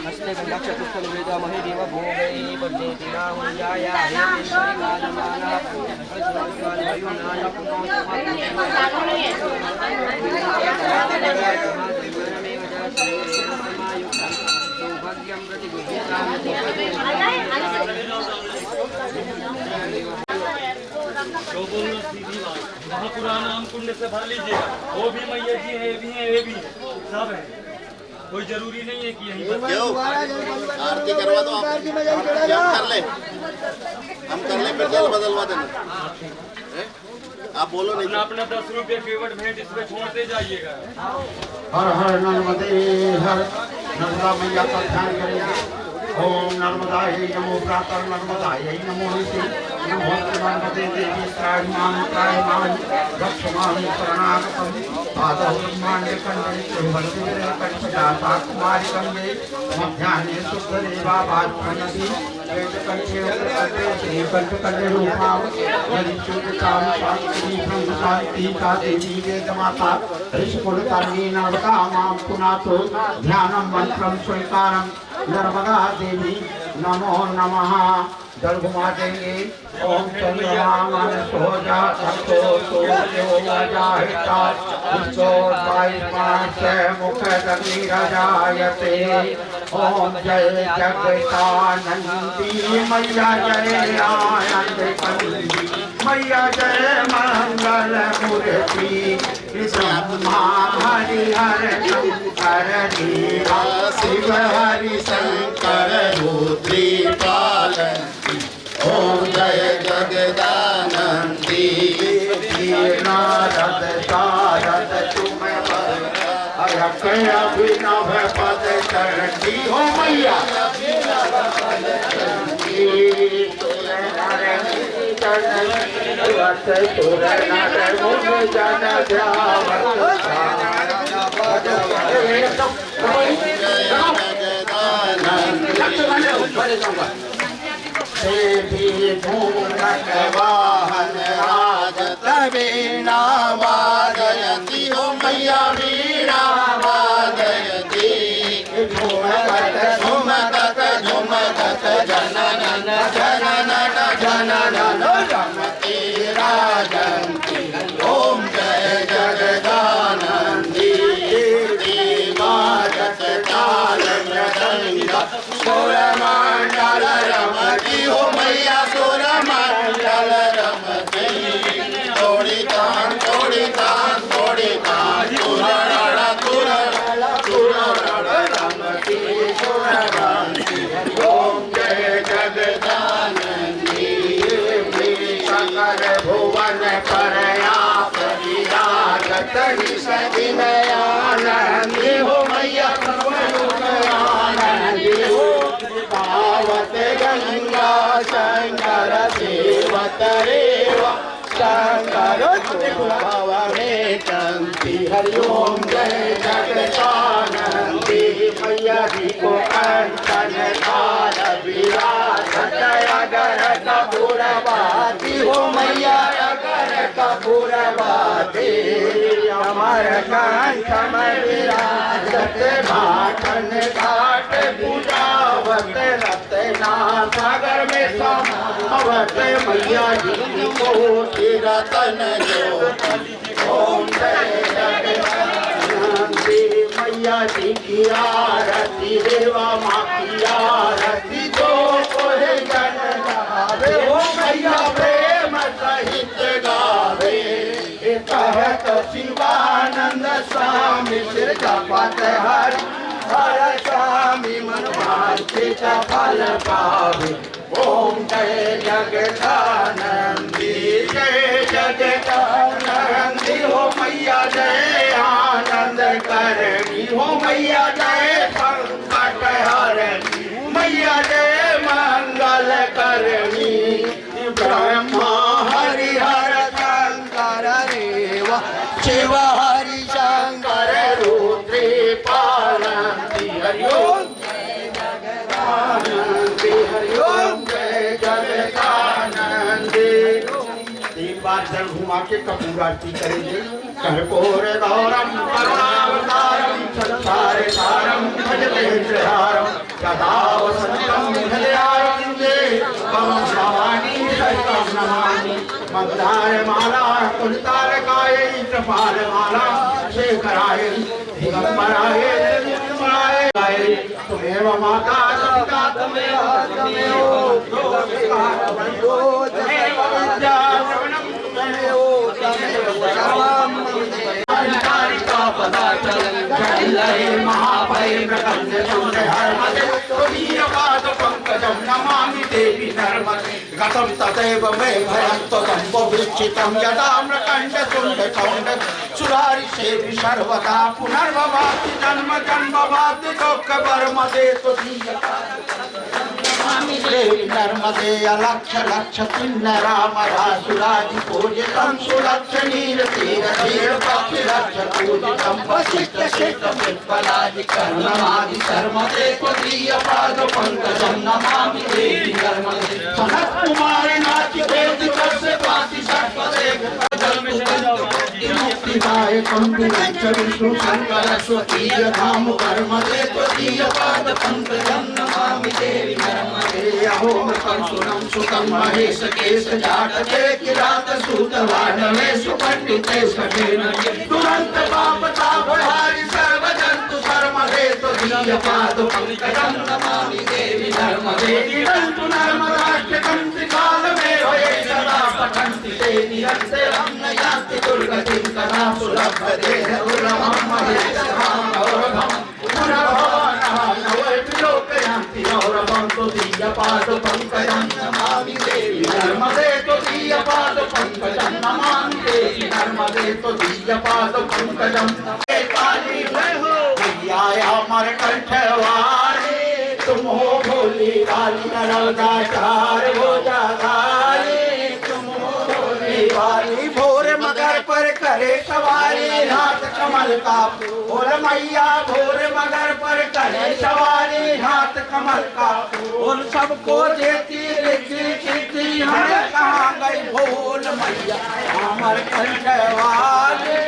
हस्ते गंधाक्ष पुष्पं वेदामहे देव भोगै वर्धेति नाहुञ्जाया हे श्रीकालमाला सौभाग्यं जो बोलना सीधी बात वहाँ पुराना हम कुंड से भर लीजिएगा वो भी मैया जी है ये भी है सब है कोई जरूरी नहीं है कि यहीं पर आरती करवा दो आप हम कर ले फिर जल बदलवा देना आप बोलो नहीं अपना 10 रुपये केवट भेंट इसमें छोड़ते जाइएगा। हर हर नर्मदे हर नर्मदा मैया का ध्यान करेंगे। ओम नर्मदाय नमो प्रातः नर्मदाय नमो निशि नमो नर्मदे देवी त्रायमाण रक्षमाण शरणागतम पादौ ब्रह्माण्डे खण्डे वन्दे कण्ठजाता कुमारी गंगे मध्याह्ने शुद्धदेवा वाचनदी वेदकण्ठे श्री कण्ठकण्ठे रूपां यदिच्युतां शान्ति ब्रह्मशान्ति का देवी वेदमाता ऋषिकुलकर्णी नर्मदा मां पुनातो ध्यानं मंत्रं स्वीकारं नर्मदा देवी नमो नमः। जल घुमा देंगे। ओम चंद्रमा मन सोजा संतो सोजा हिता उसको 22 मास मुख अग्नि राजायते। ओम जय जगतानंदी मैया जय आनंद कंदी मैया जय मंगल मूर्ति ब्रह्मा हरिहर शंकर देवा शिव हरि शंकर रुद्री पालंती। ओम जय जगदानंदी नारद शारद तुम अभिनव पद चरणी हो मैया देवी भूमक वाहन राजत वीणा वादयति हो मैया वीणा वादयति। झुमकत झुमकत झुमकत जननन जननन जननन रमति राजन्ति। ओम जय जगदानंदी देवाजत ताल मृदंग सुरमंडल रमति हो मैया सुरमंडल रमति। सतरी सदिन आनंदी हो मैया सर्वलोक आनंदी हो पावत गंगा शंकर देवत रेवा शंकर भव में चंती हरिओम जय जगदानंदी मैया जी को कंचन काल विराजत अगर कपूरवाती हो मैया अगर कपूरवाती अमर कंठ में विराजत भाटन घाट पूजावत रत्ना सागर में समावत मैया जी को रतन ओम जय जगदानंदी मैया जी की आरती देवा माँ की आरती जो कोई जन गावे हो मैया प्रेम सहित गावे कहत शिवानंद स्वामी सिर जपत हर हर स्वामी मन वांछित फल पावे ओम जय जगदानंदी जय जगदानंदी हो मैया जय आनंद करणी हो मैया जय संकट हरणी मैया जय मंगल करणी ब्रह्मा हरिहर शंकर रेवा शिव हरि शंकर रुद्रे पालंती हरिओम जय जगदानंदी हरिओम जय जगदानंदी। तीन बार जल घुमा के कपूर आरती करेंगे। कर्पूर गौरम करुणावतारम संसार सारम भजते हृदयारम सदा वसंतम हृदयारविंदे पवम भवानी सहितं नमामि मंगलाय माला तुलतारकाय कृपाल माला शेखराय दिगंबराय निर्मलाय त्वमेव माता पिता त्वमेव त्वमेव विद्या श्रवणं त्वमेव नमामि देवी नर्मदे गतं तदेव मे भयं त्वदीक्षितं यदा मृकण्डतुण्डकौण्ड सुरारिसेवि सर्वदा पुनर्भवाति जन्म जन्मवाति दुःखवर्मदे देवी नर्मदे अलक्ष लक्ष किन्न राम रासुरादि पूजितं सुलक्ष नीर तीर तीर पक्षि लक्ष पूजितं वशिष्ठ शेष पिप्पलादि कर्णमादि सर्मदे त्वदीय पाद पंकजं नमामि देवी नर्मदे सनत कुमारी नाचि देवी कस्य पाति सर्वदे मुक्तिदाय कंपित विष्णु शंकर स्वकीय धाम कर्मदे त्वदीय पाद पंकजं नमामि देवी नर्मदे अहो कंसुनं सुतं महेश केश जातके किरात सूत वानवे सुपंडिते सखेन तुरंत पाप ताप हारि सर्व जंतु सर्मदे त्वदीय पाद पंकजं नमामि देवी नर्मदे निरंतु नर्मदाष्टकं त्रिकाल में होए सदा पठन्ति ते निरंतरं न यान्ति दुर्गतिं कदा सुलभते दुर्लभं महेशं गौरवं लोकयान्ति गौरवं त्वदीय पाद पंकजं नमामि देवी नर्मदे त्वदीय पाद पंकजं नमामि देवी नर्मदे त्वदीय पाद पंकजं काली मैया अमर कंठवाली तुम हो भोली वाली नरौदाचार हो जागाली तुम हो भोली वाली भोर मगर पर करे सवारी हाथ कमल का फूल मैया भोर मगर पर करे सवारी हाथ कमल का फूल सबको देती रिद्धि सिद्धि हमें कहाँ गई भूल मैया अमर कंठवाली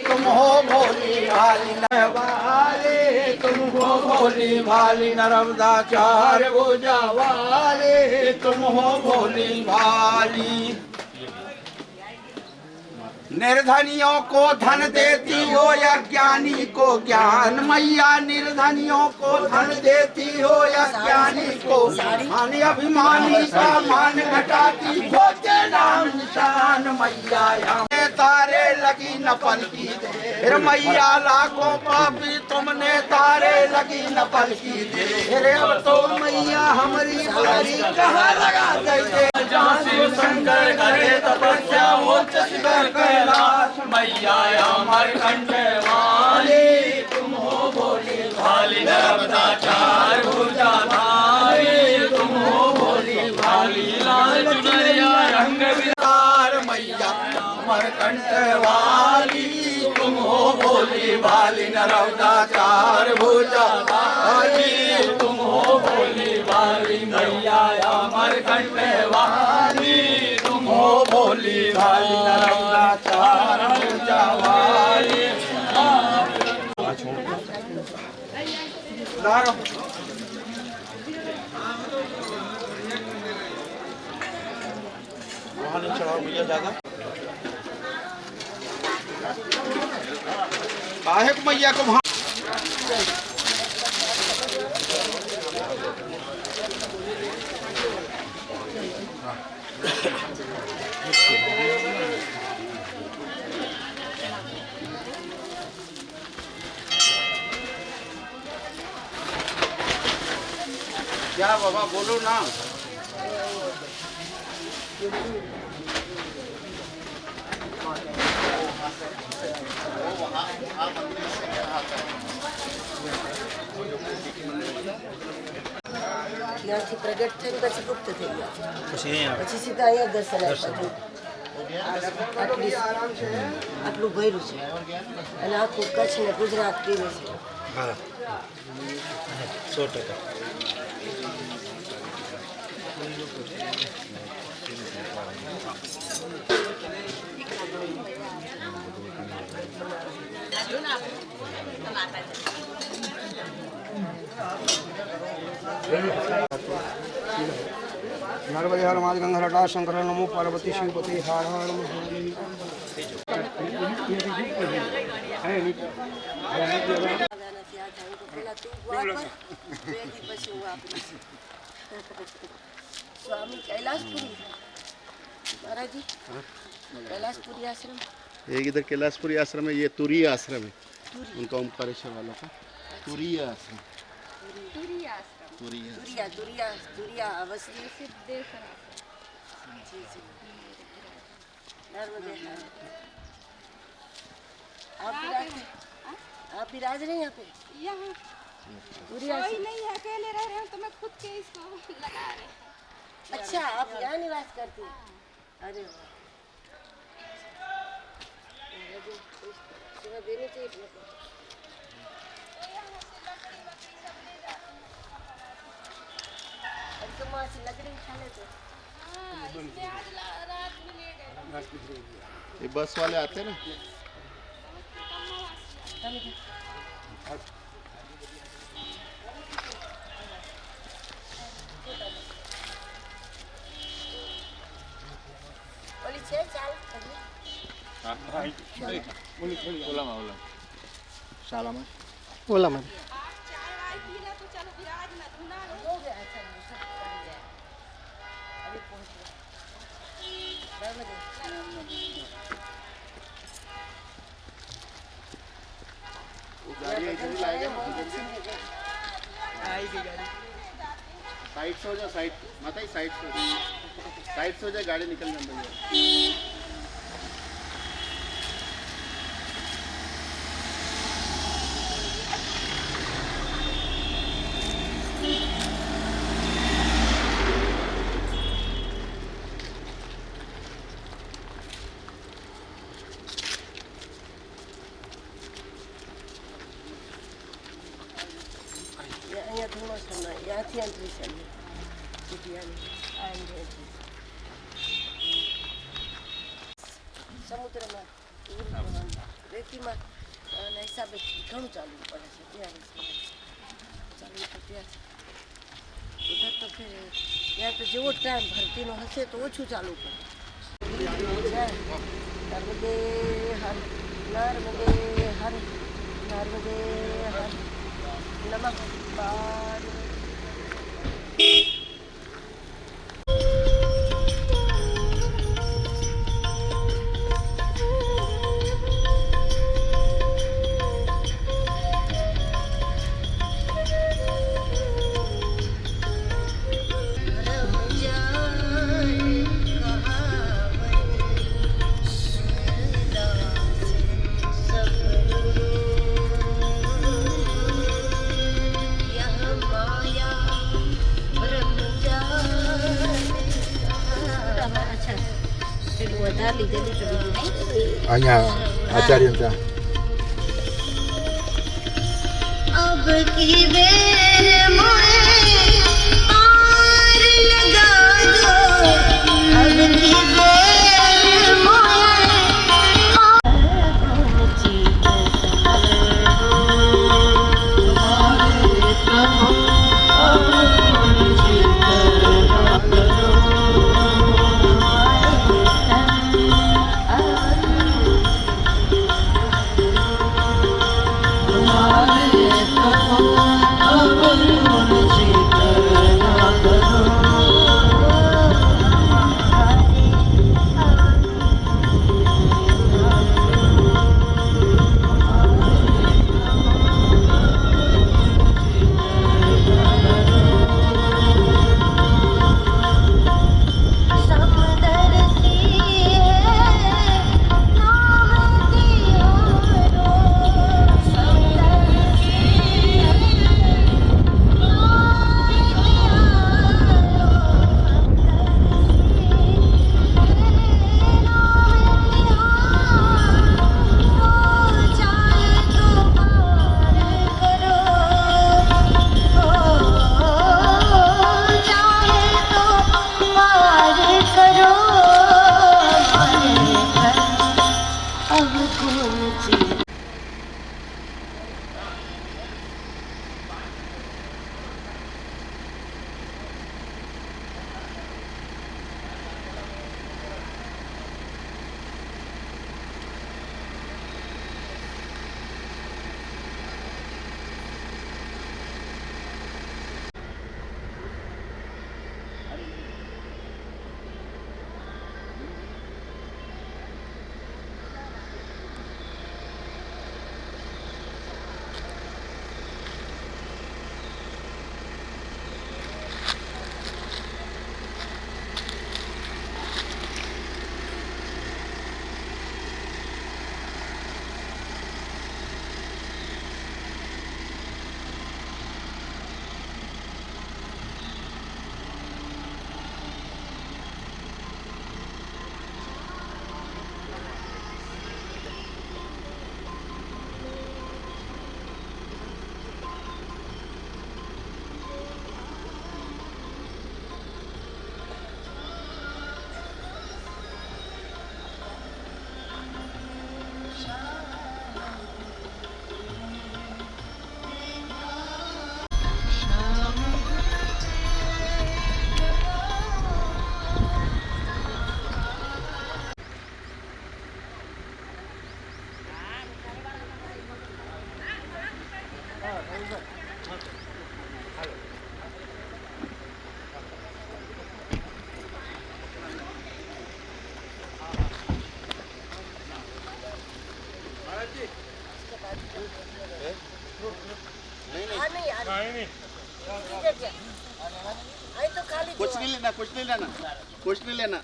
तुम हो भोली भाली नरवाली तुम हो भोली भाली नर्मदाचार पूजा वाली तुम हो भोली भाली। निर्धनियों को धन देती हो या ज्ञानी को ज्ञान मैया निर्धनियों को धन देती हो या ज्ञानी को मान अभिमानी का मान घटाती होते नाम निशान मैया तारे लगी न पलकी देर मैया लाखों पापी तुमने तारे लगी न पलकी देर अब तो मैया हमारी बारी कहाँ लगा गई जहाँ शिव शंकर करे तपस्या उच्च शिखर कैलाश मैया अमर कंठ वाली तुम हो भोली भाली नर्मदा चार भुजा धारी तुम हो भोली भाली लाल चुनरिया रंग बिहार मैया अमर कंठ वाली तुम हो भोली भाली नर्मदा चार भुजा धारी तुम हो भोली भाली मैया अमर कंठ वाली तुम हो भोली भाली नर्मदा चार भुजा वाली वहाँ नहीं चढ़ाओ भैया ज़्यादा। काहे को मैया को वहाँ क्या बाबा बोलो ना। ત્યાંથી પ્રગટ થઈને પછી ગુપ્ત થઈ ગયા પછી સીધા અહીંયા દર્શન આપ્યા આટલું ભર્યું છે અને આખું કચ્છ ને ગુજરાત પીવે છે. नर्मदे हर माद गंगा हटा शंकर नमो पार्वती शिवपति हर हर स्वामी कैलाशपुरी महाराज जी कैलाशपुरी आश्रम एक इधर कैलाशपुरी आश्रम है, ये तुरी आश्रम है उनका ओमकारेश्वर वालों का तुरी आश्रम तुरिया तुरिया तुरिया अवश्य सिद्धेश्वर जी जी नर्मदे आप विराज रहे हैं यहाँ पे यहाँ तुरिया कोई नहीं है, अकेले रह रहे हैं तो मैं खुद के इसको लगा रहे हैं. अच्छा आप यहाँ निवास करते हैं. अरे वाह सेवा देनी चाहिए अपने को. तो वहाँ से लकड़ी उठा लेते. इसने आज रात में ले गए. ये बस वाले आते हैं ना। बोली छे चाल शाला में ओला में चाय वाय पीना तो चलो विराज ना धुना हो गया. अच्छा सब कर गया अभी पहुँच गया. गाड़ी इधर ही लाएगा ना। आएगी गाड़ी. साइड से हो जाओ, साइड माता ही साइड से हो जाए, गाड़ी निकल जाए. અહીંયા થોડો સમય ત્યાંથી એન્ટ્રી છે આएंगे સમુદ્રમાં રેતીમાં અને હિસાબે ઘણું ચાલવું પડે છે ત્યારે ચાલવું તો ત્યાં ઉધર તો ફેર ત્યાં તો જેવો ટાઈમ ભરતીનો હશે તો ઓછું ચાલવું પડે. નર્મદે હર નર્મદે હર નર્મદે હર નમઃ પાર્વતી. અહીંયા આચાર્ય अब की बेर मोए पार लगा दो, अब की बेर मोए कुछ नहीं लेना, कुछ नहीं लेना, कुछ नहीं लेना।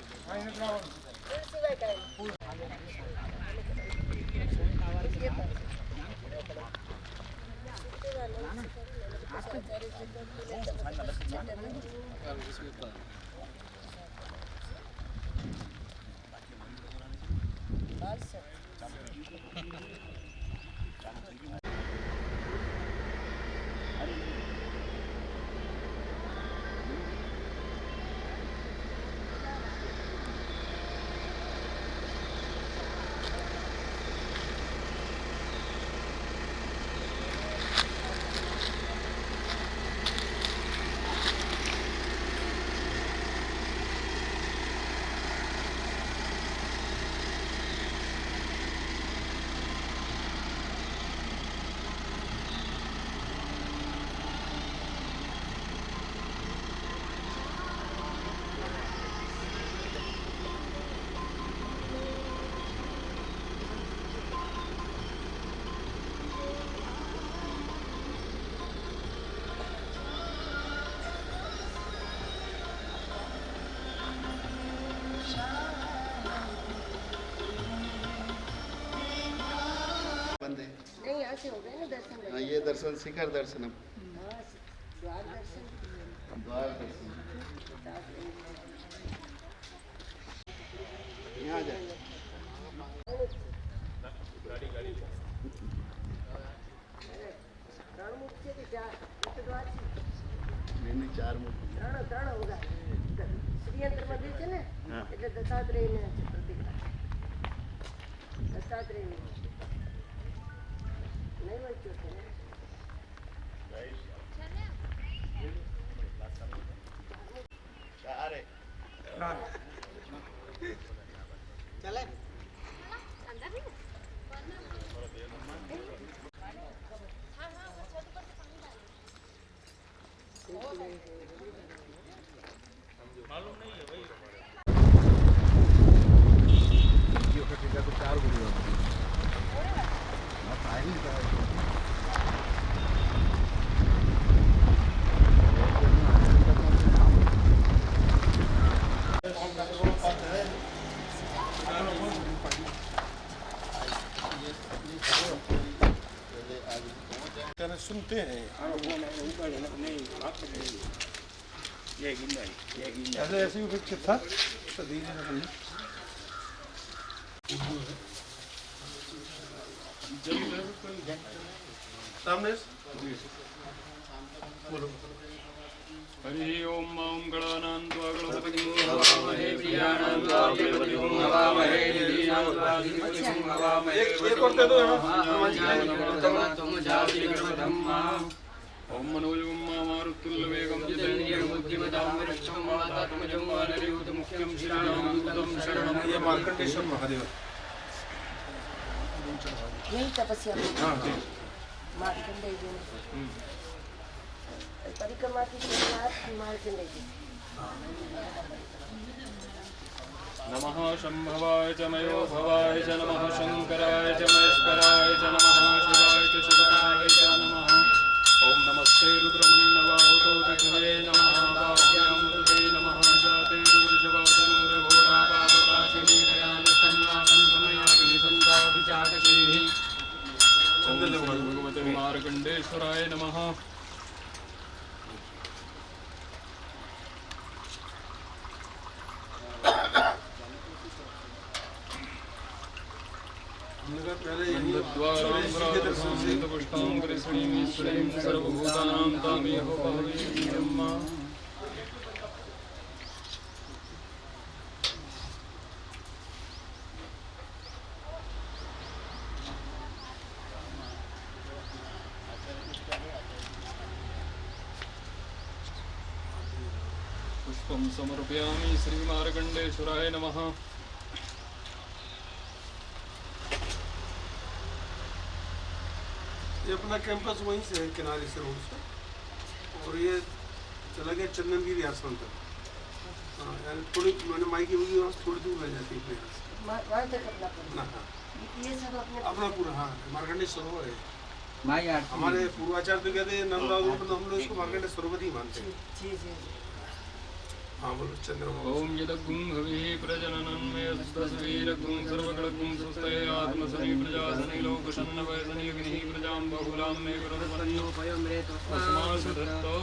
नहीं यहाँ से हो गए ना दर्शन। हाँ, ये दर्शन शिखर दर्शनम, द्वार दर्शन। द्वार दर्शन। यहाँ जाए। मैंने 4 मूर्ति ત્રણ હોગા શ્રીયંત્ર મંદિર છે ને એટલે દત્તાત્રેયને પ્રતીક દત્તાત્રેયનું નહીં વચ્ચું છે ને चले मालूम नहीं है भाई सुनते हैं ऐसे भी पिक्चर था तो धीरे सामने बोलो हरि ओम मां गणानान्त्वा गणपतिं हवामहे प्रियाणां त्वा प्रियपतिं हवामहे दीनां त्वा धीमहिं हवामहे एक करते दो ओम मनोजं मारुतुल्यवेगं जितेन्द्रियं बुद्धिमतां वरिष्ठं वातात्मजं वानरयूथमुख्यं श्रीरामदूतं शरणं ये मार्कंडेश्वर महादेव यही तपस्या मार्कंडेय जी परिक्रमा की शुरुआत मार्कंडेय जी नमः शंभवाय च मयो भवाय च नमः शंकराय च महेश्वराय च नमः शिवाय च शिवराय च नमः ओम नमस्ते रुद्रमण्डवाहुतो विष्णवे नमः भाव्यामृते नमः जाते रुद्रजवातनूरघोरापापकाशिनी दयानस्तन्वाकण्ठमयाग्निसन्ताभिचाकशीः ओम श्री भगवते मार्कण्डेश्वराय नमः द्वारां कृष्णीं सर्वभूतानां तामेव भावयेति ब्रह्मा पुष्पं समर्पयामि श्रीमार्कण्डेश्वराय नमः ये अपना कैंपस वहीं से है किनारे से रोड से और ये चला गया चंदनगिरी आश्रम तक हाँ यानी थोड़ी मैंने माइक की वहाँ से थोड़ी दूर रह जाती है अपने यहाँ से वहाँ तक अपना पूरा हाँ ये सब अपने अपना पूरा हाँ मार्कंडेय सरोवर है माई हमारे पूर्वाचार्य तो कहते हैं नर्मदा रूप तो हम लोग इसको मार्कंडेय सरोवर ही मानते हैं जी जी हाँ बोलो चंद्रमा ओम यदगुं हविः प्रजननन्मयस्तस्वीरगुं सर्वगणगुं सुस्तये आत्मसनि प्रजासनि लोकशन्नवयसनि अग्निः प्रजां बहुलां मे परस्परयोपयमृतस्मासुधत्तो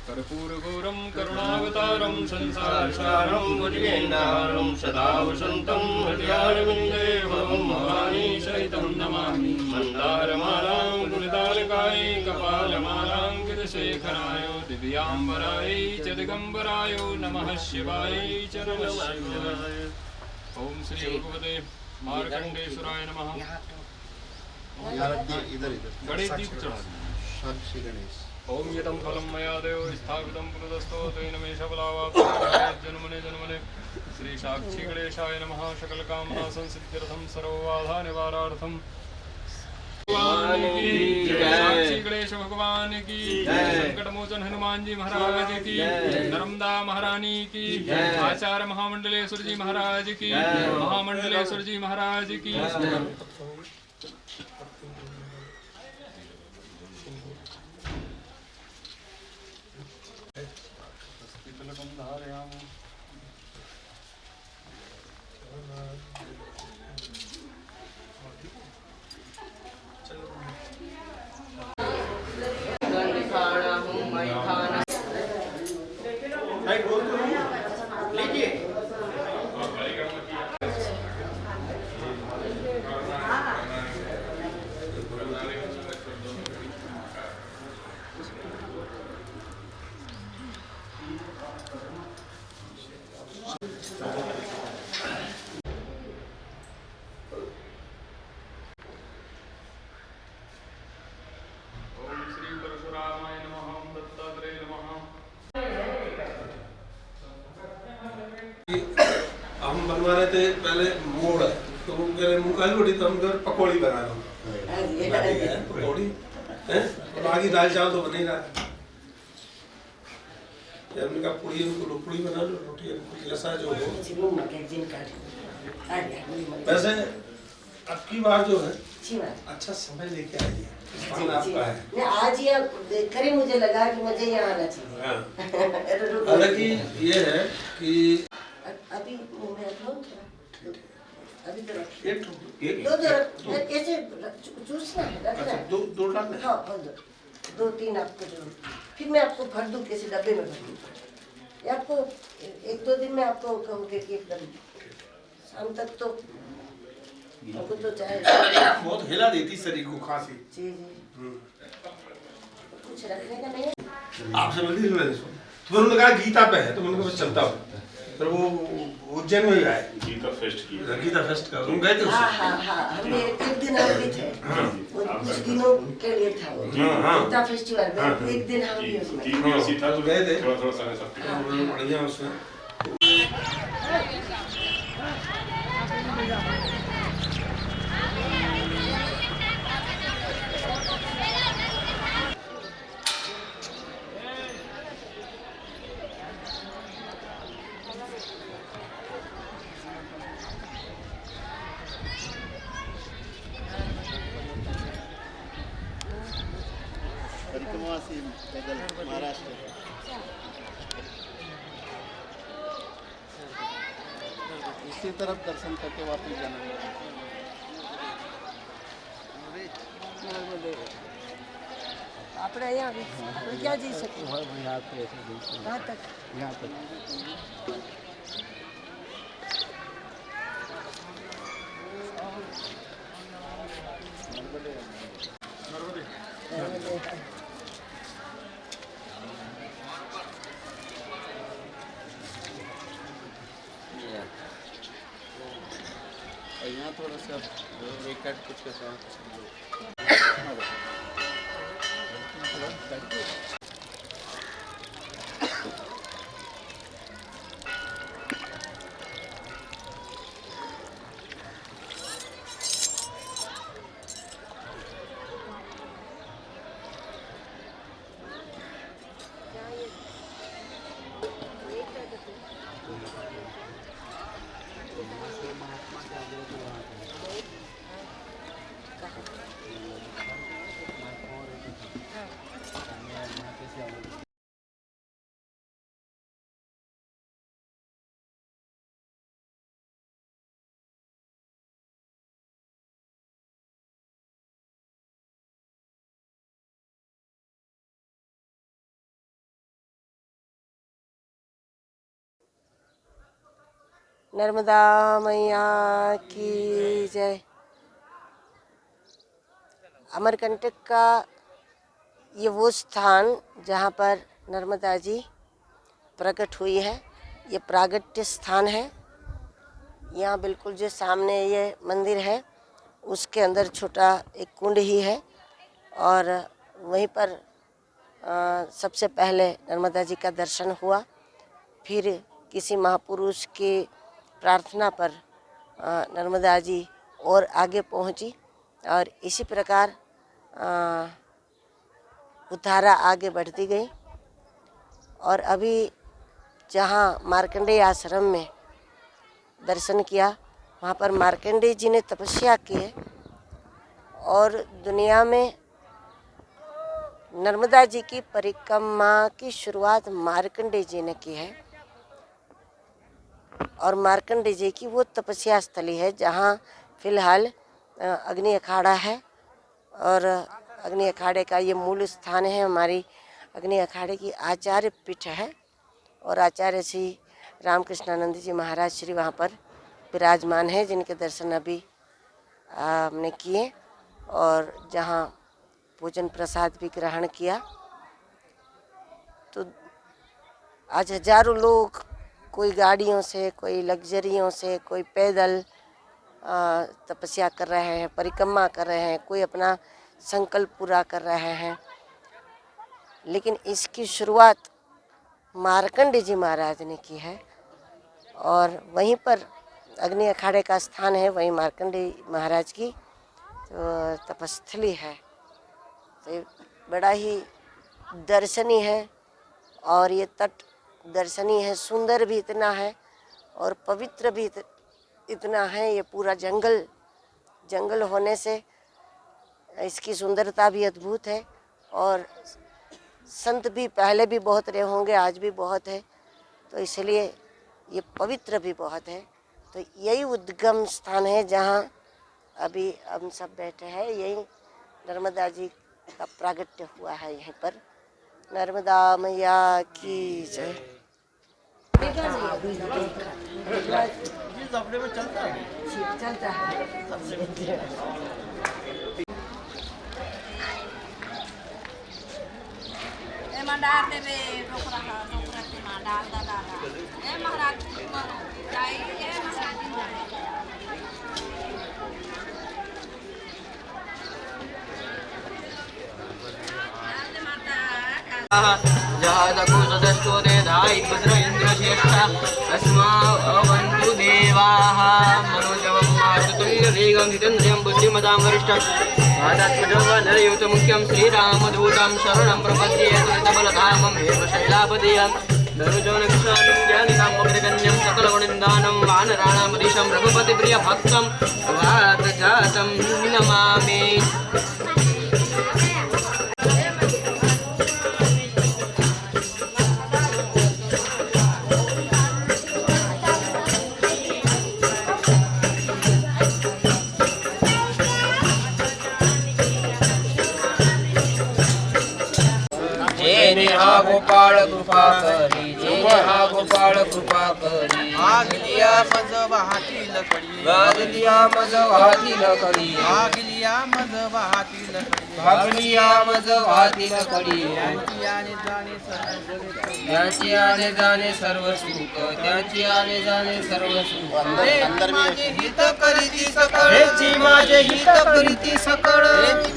कर्पूरघोरं करुणावतारं संसारसारं भुजगेन्द्रहारं सदा वसन्तं हृदयारविन्दे भवं भवानी सहितं नमामि मन्दारमालां गुणतारकाय कपालमालां गिरिशेखराय दिव्याम्बराय च दिगम्बराय नमः शिवाय च नमः शिवाय ओम श्री भगवते मार्कण्डेश्वराय नमः इधर गणेश दीप चढ़ा साक्षी गणेश ओम यतं फलं मया देव स्थापितं पुनस्तो तेन मे सबलावाप् जन्मने जन्मने श्री साक्षी गणेशाय नमः सकलकामना संसिद्ध्यर्थं सर्वबाधानिवारार्थं भगवान की जय साक्षी गणेश भगवान की जय संकटमोचन हनुमान जी महाराज की नर्मदा महारानी की आचार्य महामंडलेश्वर जी महाराज की महामंडलेश्वर जी महाराज की बनवा रहे थे पहले मोड़ है, तो वो कह रहे मूंग की रोटी, तो हम घर पकौड़ी बना रहे हैं, पकौड़ी है, और आगे दाल चावल तो बन ही रहा है। हमने कहा पूड़ी, उनको पूड़ी बना लो, रोटी जैसा जो हो। वैसे अब की बार जो है अच्छा समय लेके आई है, आपका है। आज ये करीब मुझे लगा कि मुझे यहाँ आना चाहिए। हालांकि ये है कि अभी मैं अभी तो एक दो कैसे चूसना है, रखना है। दो डालना है। हाँ दो तीन आपको जरूर, फिर मैं आपको भर दूँ किसी डब्बे में भर दूँ। ये आपको एक दो दिन में आपको कहूँगी कि एकदम शाम तक तो हमको तो चाहे बहुत हिला देती शरीर को खांसी। जी कुछ रखने का नहीं है। आपसे मिलती थी मैंने, तो फिर उन्होंने कहा गीता पे है, तो मैंने कहा बस चलता हूँ। फिर वो उज्जैन में आए, गीता फेस्ट का तुम गए थे उससे? हाँ हमने एक दिन हम भी थे, वो कुछ दिनों के लिए था वो गीता फेस्टिवल में, एक दिन हम भी उसमें तो गए थे, बढ़िया उसमें। परिक्रमा से पैदल महाराष्ट्र इसी तरफ दर्शन करके वापस जाना है। આપણે અહીંયા આપણે ક્યાં જઈ શકીએ? कहाँ तक? यहाँ तक यहाँ थोड़ा सा एक कट कुछ के साथ नर्मदा मैया की जय। अमरकंटक का ये वो स्थान जहाँ पर नर्मदा जी प्रकट हुई है, ये प्रागट्य स्थान है। यहाँ बिल्कुल जो सामने ये मंदिर है उसके अंदर छोटा एक कुंड ही है, और वहीं पर सबसे पहले नर्मदा जी का दर्शन हुआ। फिर किसी महापुरुष की प्रार्थना पर नर्मदा जी और आगे पहुंची, और इसी प्रकार वो धारा आगे बढ़ती गई। और अभी जहाँ मार्कंडेय आश्रम में दर्शन किया, वहाँ पर मार्कंडेय जी ने तपस्या की है, और दुनिया में नर्मदा जी की परिक्रमा की शुरुआत मार्कंडेय जी ने की है। और मार्कंडेय जी की वो तपस्या स्थली है जहाँ फिलहाल अग्नि अखाड़ा है, और अग्नि अखाड़े का ये मूल स्थान है। हमारी अग्नि अखाड़े की आचार्य पीठ है, और आचार्य श्री रामकृष्णानंद जी महाराज श्री वहाँ पर विराजमान है, जिनके दर्शन अभी हमने किए, और जहाँ भोजन प्रसाद भी ग्रहण किया। तो आज हजारों लोग, कोई गाड़ियों से, कोई लग्जरियों से, कोई पैदल तपस्या कर रहे हैं, परिक्रमा कर रहे हैं, कोई अपना संकल्प पूरा कर रहे हैं। लेकिन इसकी शुरुआत मार्कंडेय जी महाराज ने की है, और वहीं पर अग्नि अखाड़े का स्थान है, वहीं मार्कंडेय महाराज की तो तपस्थली है। तो ये बड़ा ही दर्शनीय है और ये तट दर्शनीय है, सुंदर भी इतना है और पवित्र भी इतना है। ये पूरा जंगल होने से इसकी सुंदरता भी अद्भुत है और संत भी पहले भी बहुत रहे होंगे, आज भी बहुत है, तो इसलिए ये पवित्र भी बहुत है। तो यही उद्गम स्थान है जहाँ अभी हम सब बैठे हैं। यही नर्मदा जी का प्रागट्य हुआ है यहीं पर। नर्मदा मैया की जय। चलता है। डाल देवे रोकरा के मां डाल दा ए महाराज चाहिए जहादकुशदस्तोदे धायि भद्र इन्द्रश्रेष्ठा अस्मावन्तु देवाः मनोजवं मारुतुल्यवेगं हितेन्द्रियं बुद्धिमतां वरिष्ठं वादात्मजवनरयुतमुख्यं श्रीरामदूतं शरणं प्रपद्ये त्वरितबलधामं हेम शैलापतियं धनुजोनक्षानं ज्ञानिनां अग्रगण्यं सकलगुणनिधानं वानराणामधीशं रघुपतिप्रियभक्तं वातजातं नमामि। गोपाळ कृपा करी गोपाळ कृपा करी आगलिया मज वाहती लकडी गागलिया मज वाहती लकडी आगलिया मज वाहती लकडी भागलिया मज वाहती लकडी त्याची आने जाणे सर्व त्याची आने जाणे सर्व सुख त्याची आने जाणे सर्व सुख माझे हित करीती सकळ हेची माझे हित करीती सकळ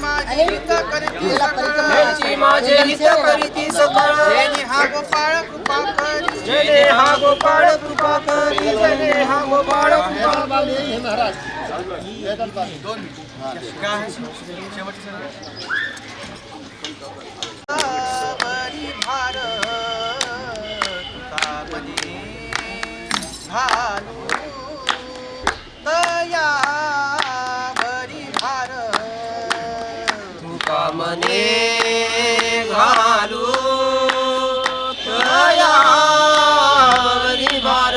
माझे हित करीती सकळ हेची माझे हित करीती सकळ जेने हा गोपाळ कृपा करी जेने हा गोपाळ कृपा करी जेने हा गोपाळ कृपा करी महाराज काय आहे शेवटचं बरी भार तुका बनी घालू दया बरी भार तुका मने घालू दया बरी भार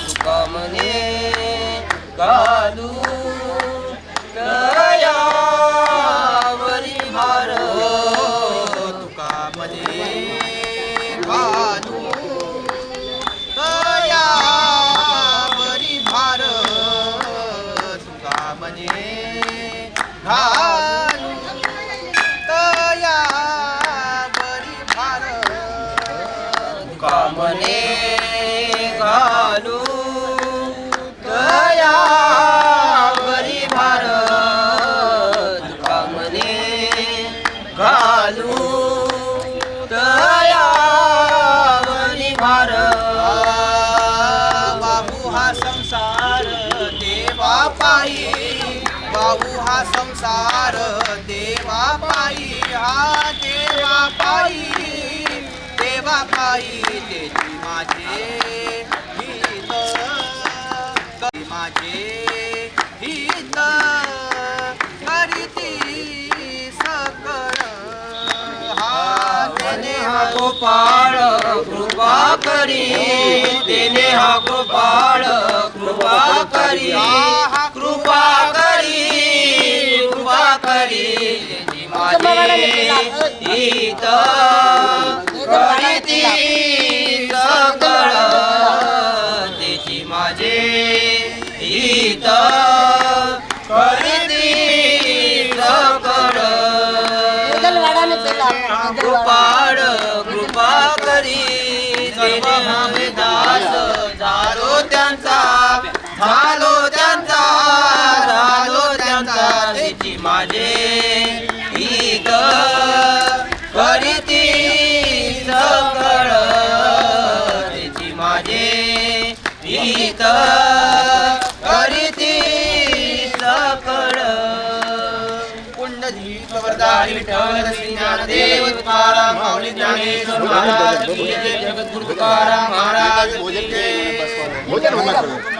तुका मने घालू दया बरी भार तुका मने घालू दया बरी भार तुका मने घालू दया बरी भार तुका मने घालू दया बरी भार तुका मने घालू दया बरी भार बाबू हा संसार देवा पायी बाबू हा संसार देवा पायी हा देवा पायी तेजी माझे हित माझे हित करीती सकळ हा तेने हा गोपाळ कृपा करी तेने हा गोपाळ कृपा करी कृपा करी कृपा करी तेने माझे हित करीती सकळ तेची माझे हित करीती सकळ गोपाळ कृपा करी तेने आम्ही दास झालो त्यांचा तेची माझे हित करीती सकळ तेची माझे हित पुंडलीक वरदारी विठ्ठल श्री ज्ञानदेव तुकाराम माऊली ज्ञानेश्वर महाराज की जय, जगद्गुरु तुकाराम महाराज की जय.